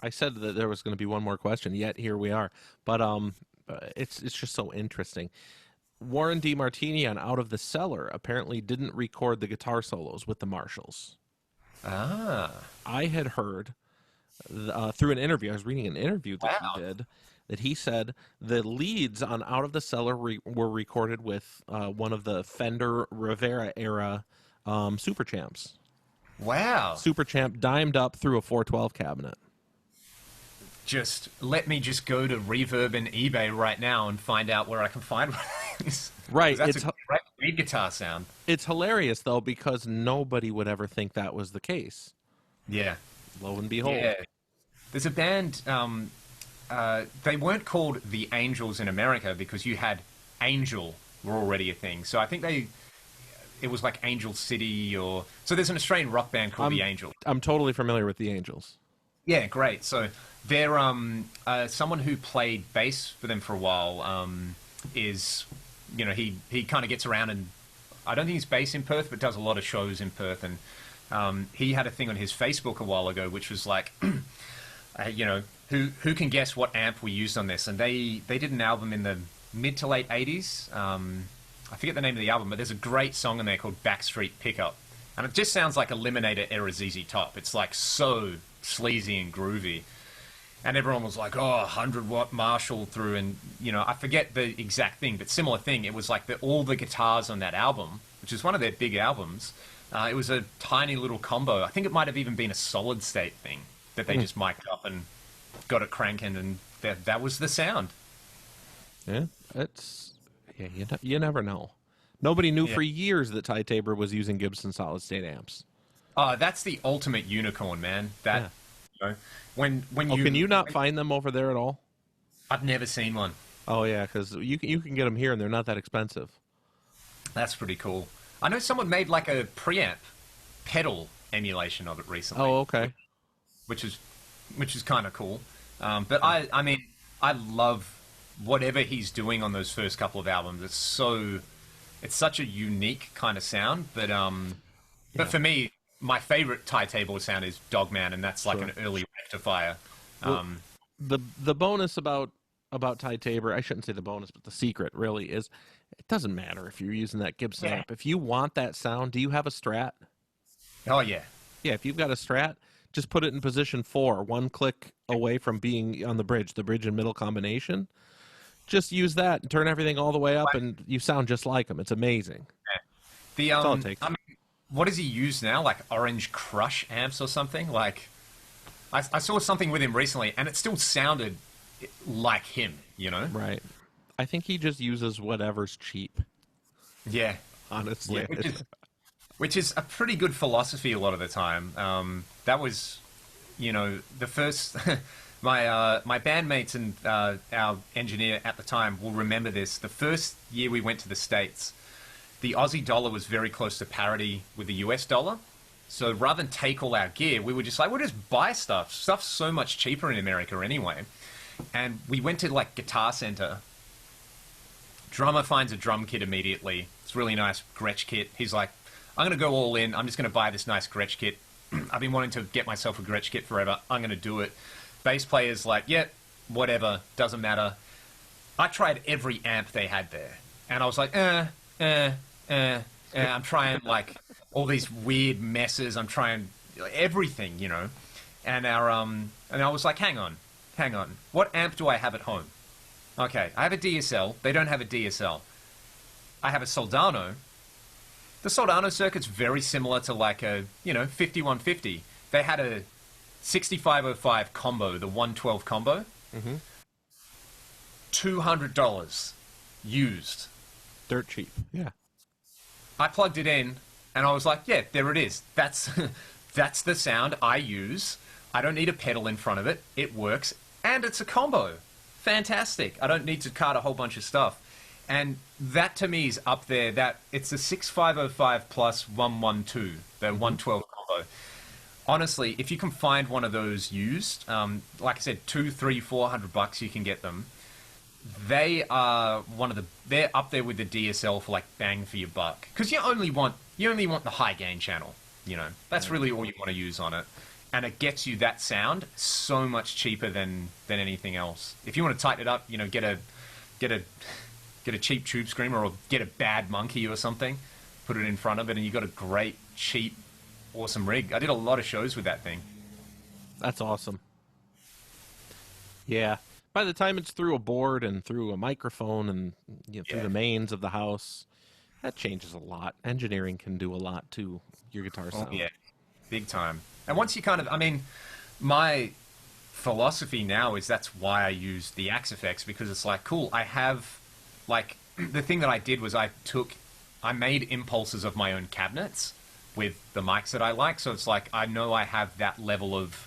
I said that there was going to be one more question, yet here we are. But it's just so interesting. Warren DeMartini on Out of the Cellar apparently didn't record the guitar solos with the Marshalls. I had heard through an interview. I was reading an interview that he did that he said the leads on Out of the Cellar were recorded with one of the Fender Rivera era Super Champs. Wow. Super Champ dimed up through a 412 cabinet. Let me go to Reverb and eBay right now and find out where I can find one of these. Right. That's a great lead guitar sound. It's hilarious, though, because nobody would ever think that was the case. Yeah. Lo and behold. Yeah. There's a band, they weren't called the Angels in America because you had Angel were already a thing. So I think it was like Angel City so there's an Australian rock band called The Angels. I'm totally familiar with The Angels. Yeah, great. So they're someone who played bass for them for a while is, you know, he kind of gets around, and I don't think he's based in Perth, but does a lot of shows in Perth. And he had a thing on his Facebook a while ago, which was like, you know, who can guess what amp we used on this? And they did an album in the mid to late 80s. I forget the name of the album, but there's a great song in there called Backstreet Pickup. And it just sounds like Eliminator era ZZ Top. It's like so sleazy and groovy. And everyone was like, oh, 100-watt Marshall through, and, you know, I forget the exact thing, but similar thing. It was like all the guitars on that album, which is one of their big albums, it was a tiny little combo. I think it might have even been a solid state thing that they just mic'd up and got it cranking, and that was the sound. Yeah, you never know. Nobody knew for years that Ty Tabor was using Gibson solid state amps. That's the ultimate unicorn, man. You know, when you can you not find them over there at all? I've never seen one. Oh yeah, because you can get them here and they're not that expensive. That's pretty cool. I know someone made like a preamp pedal emulation of it recently. Oh, okay. Which is kind of cool. But I mean, I love whatever he's doing on those first couple of albums. It's such a unique kind of sound. But for me, my favorite Ty Tabor sound is Dogman, and that's like an early rectifier. Well, the bonus about Ty Tabor, I shouldn't say the bonus, but the secret really is, it doesn't matter if you're using that Gibson amp. If you want that sound, do you have a Strat? Oh, yeah. Yeah, if you've got a Strat, just put it in position 4, one click away from being on the bridge and middle combination. Just use that and turn everything all the way up, and you sound just like them. It's amazing. Yeah. That's all it takes. I mean, what does he use now? Like Orange Crush amps or something? Like, I saw something with him recently, and it still sounded like him, you know? Right. I think he just uses whatever's cheap, Yeah. Yeah, honestly. which is a pretty good philosophy a lot of the time. That was, the first. My bandmates and our engineer at the time will remember this. The first year we went to the States, the Aussie dollar was very close to parity with the US dollar. So rather than take all our gear, we were just like, we'll just buy stuff. Stuff's so much cheaper in America anyway. And we went to like Guitar Center. Drummer finds a drum kit immediately. It's a really nice Gretsch kit. He's like, I'm going to go all in. I'm just going to buy this nice Gretsch kit. I've been wanting to get myself a Gretsch kit forever. I'm going to do it. Bass player's like, yeah, whatever, doesn't matter. I tried every amp they had there. And I was like, I'm trying like all these weird messes. I'm trying everything, And and I was like, hang on. What amp do I have at home? Okay, I have a DSL. They don't have a DSL. I have a Soldano. The Soldano circuit's very similar to like a, 5150. They had a 6505 combo, the 112 combo. Hmm. $200 used. Dirt cheap. Yeah. I plugged it in and I was like, yeah, there it is. That's that's the sound I use. I don't need a pedal in front of it. It works and it's a combo. Fantastic. I don't need to cart a whole bunch of stuff. And that to me is up there. That it's a 6505 plus 112, the 112 combo. Honestly, if you can find one of those used, like I said, 200, 300, $400, you can get them. They are they're up there with the DSL for like bang for your buck. Because you only want the high gain channel. That's really all you want to use on it. And it gets you that sound so much cheaper than anything else. If you want to tighten it up, get a cheap tube screamer or get a bad monkey or something, put it in front of it, and you got a great, cheap, awesome rig. I did a lot of shows with that thing. That's awesome. Yeah. By the time it's through a board and through a microphone and through Yeah. the mains of the house, that changes a lot. Engineering can do a lot to your guitar Oh, sound. yeah, big time. And once you my philosophy now is that's why I use the Axe effects, because it's like, cool, I have, like, the thing that I did was I made impulses of my own cabinets with the mics that I like, so it's like, I know I have that level of,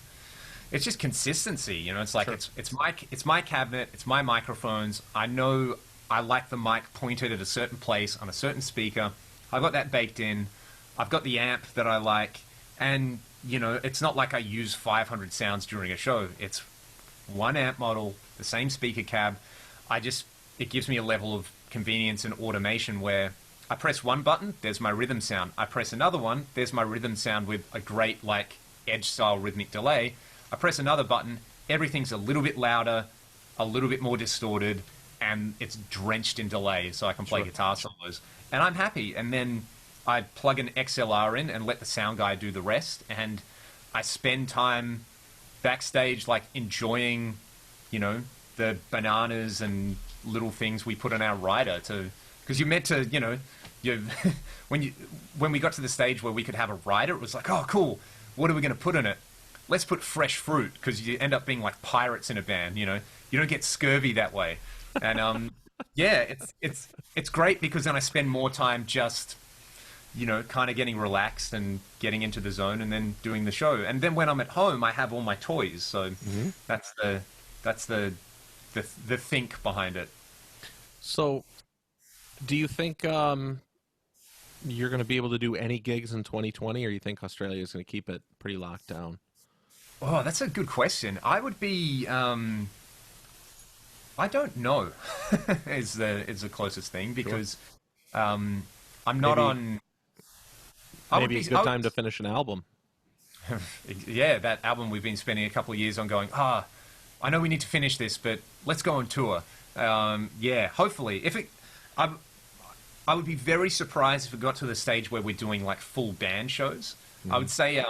it's just consistency, it's like, Sure. it's my cabinet, it's my microphones, I know I like the mic pointed at a certain place on a certain speaker, I've got that baked in, I've got the amp that I like, and it's not like I use 500 sounds during a show. It's one amp model, the same speaker cab. It gives me a level of convenience and automation where I press one button, there's my rhythm sound. I press another one, there's my rhythm sound with a great, like, edge-style rhythmic delay. I press another button, everything's a little bit louder, a little bit more distorted, and it's drenched in delay, so I can play Sure. guitar solos. And I'm happy. And then I plug an XLR in and let the sound guy do the rest, and I spend time backstage like enjoying, the bananas and little things we put on our rider to, because you're meant to, you when we got to the stage where we could have a rider, it was like, oh cool, what are we going to put in it? Let's put fresh fruit, because you end up being like pirates in a band, you don't get scurvy that way, and yeah, it's great because then I spend more time just kind of getting relaxed and getting into the zone and then doing the show. And then when I'm at home, I have all my toys. So that's the think behind it. So, do you think you're going to be able to do any gigs in 2020, or you think Australia is going to keep it pretty locked down? Oh, that's a good question. I would be. I don't know. is the closest thing, because I'm not Maybe- on. I would Maybe be- a good I would- time to finish an album. Yeah, that album we've been spending a couple of years on going, I know we need to finish this, but let's go on tour. Yeah, hopefully. I would be very surprised if it got to the stage where we're doing like full band shows. I would say, a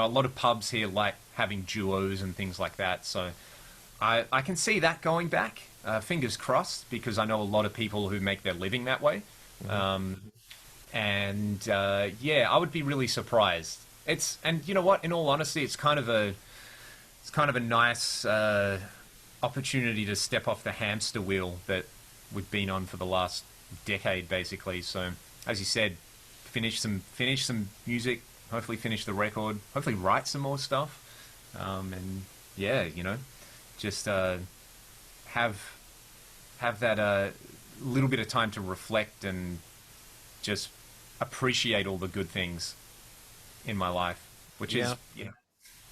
lot of pubs here like having duos and things like that. So I can see that going back. Fingers crossed, because I know a lot of people who make their living that way. Yeah, I would be really surprised. And you know what? In all honesty, it's kind of a nice opportunity to step off the hamster wheel that we've been on for the last decade, basically. So, as you said, finish some music, hopefully finish the record, hopefully write some more stuff, and yeah, just have that little bit of time to reflect and just appreciate all the good things in my life, which is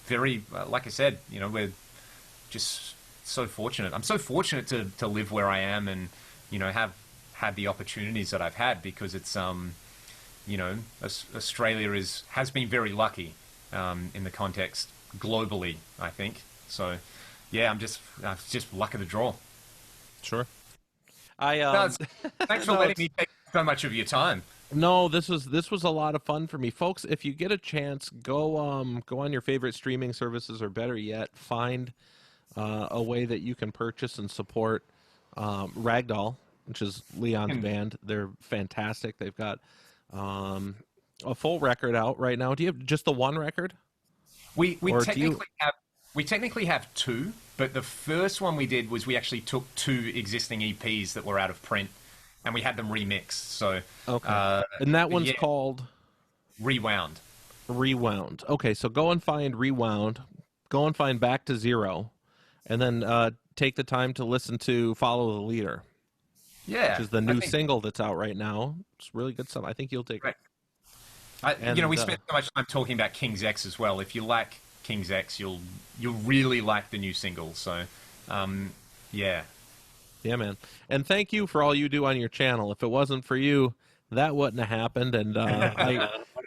very like I said, we're just so fortunate. I'm so fortunate to live where I am and have had the opportunities that I've had, because it's Australia has been very lucky in the context globally, I think. So yeah, it's just luck of the draw. Sure. No, thanks for no, letting me take so much of your time. No, this was a lot of fun for me, folks. If you get a chance, go on your favorite streaming services, or better yet, find a way that you can purchase and support Ragdoll, which is Leon's band. They're fantastic. They've got a full record out right now. Do you have just the one record? We technically have two, but the first one we did was we actually took two existing EPs that were out of print, and we had them remixed. So okay, and that one's called Rewound. Rewound. Okay, so go and find Rewound. Go and find Back to Zero, and then take the time to listen to Follow the Leader. Yeah, which is the new single that's out right now. It's really good stuff. I think you'll take it. We spent so much time talking about King's X as well. If you like King's X, you'll really like the new single. So, yeah. Yeah, man. And thank you for all you do on your channel. If it wasn't for you, that wouldn't have happened. And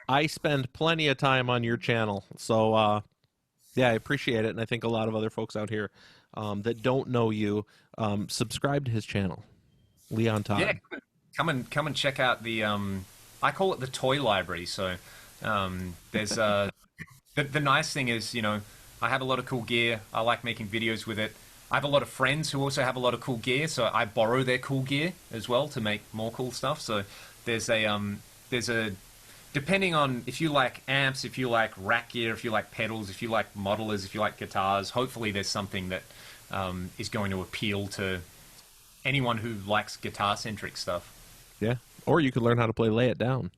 I spend plenty of time on your channel. So, yeah, I appreciate it. And I think a lot of other folks out here that don't know you, subscribe to his channel, Leon Todd. Yeah, come and check out the I call it the toy library. So there's the nice thing is, I have a lot of cool gear. I like making videos with it. I have a lot of friends who also have a lot of cool gear, so I borrow their cool gear as well to make more cool stuff. So there's a depending on if you like amps, if you like rack gear, if you like pedals, if you like modelers, if you like guitars, hopefully there's something that is going to appeal to anyone who likes guitar-centric stuff. Yeah, or you could learn how to play Lay It Down.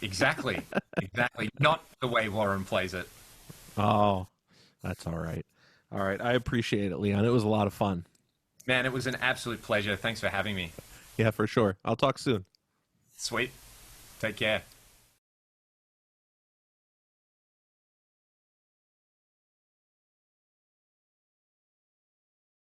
Exactly. Exactly. Not the way Warren plays it. Oh, that's all right. All right, I appreciate it, Leon. It was a lot of fun. Man, it was an absolute pleasure. Thanks for having me. Yeah, for sure. I'll talk soon. Sweet. Take care.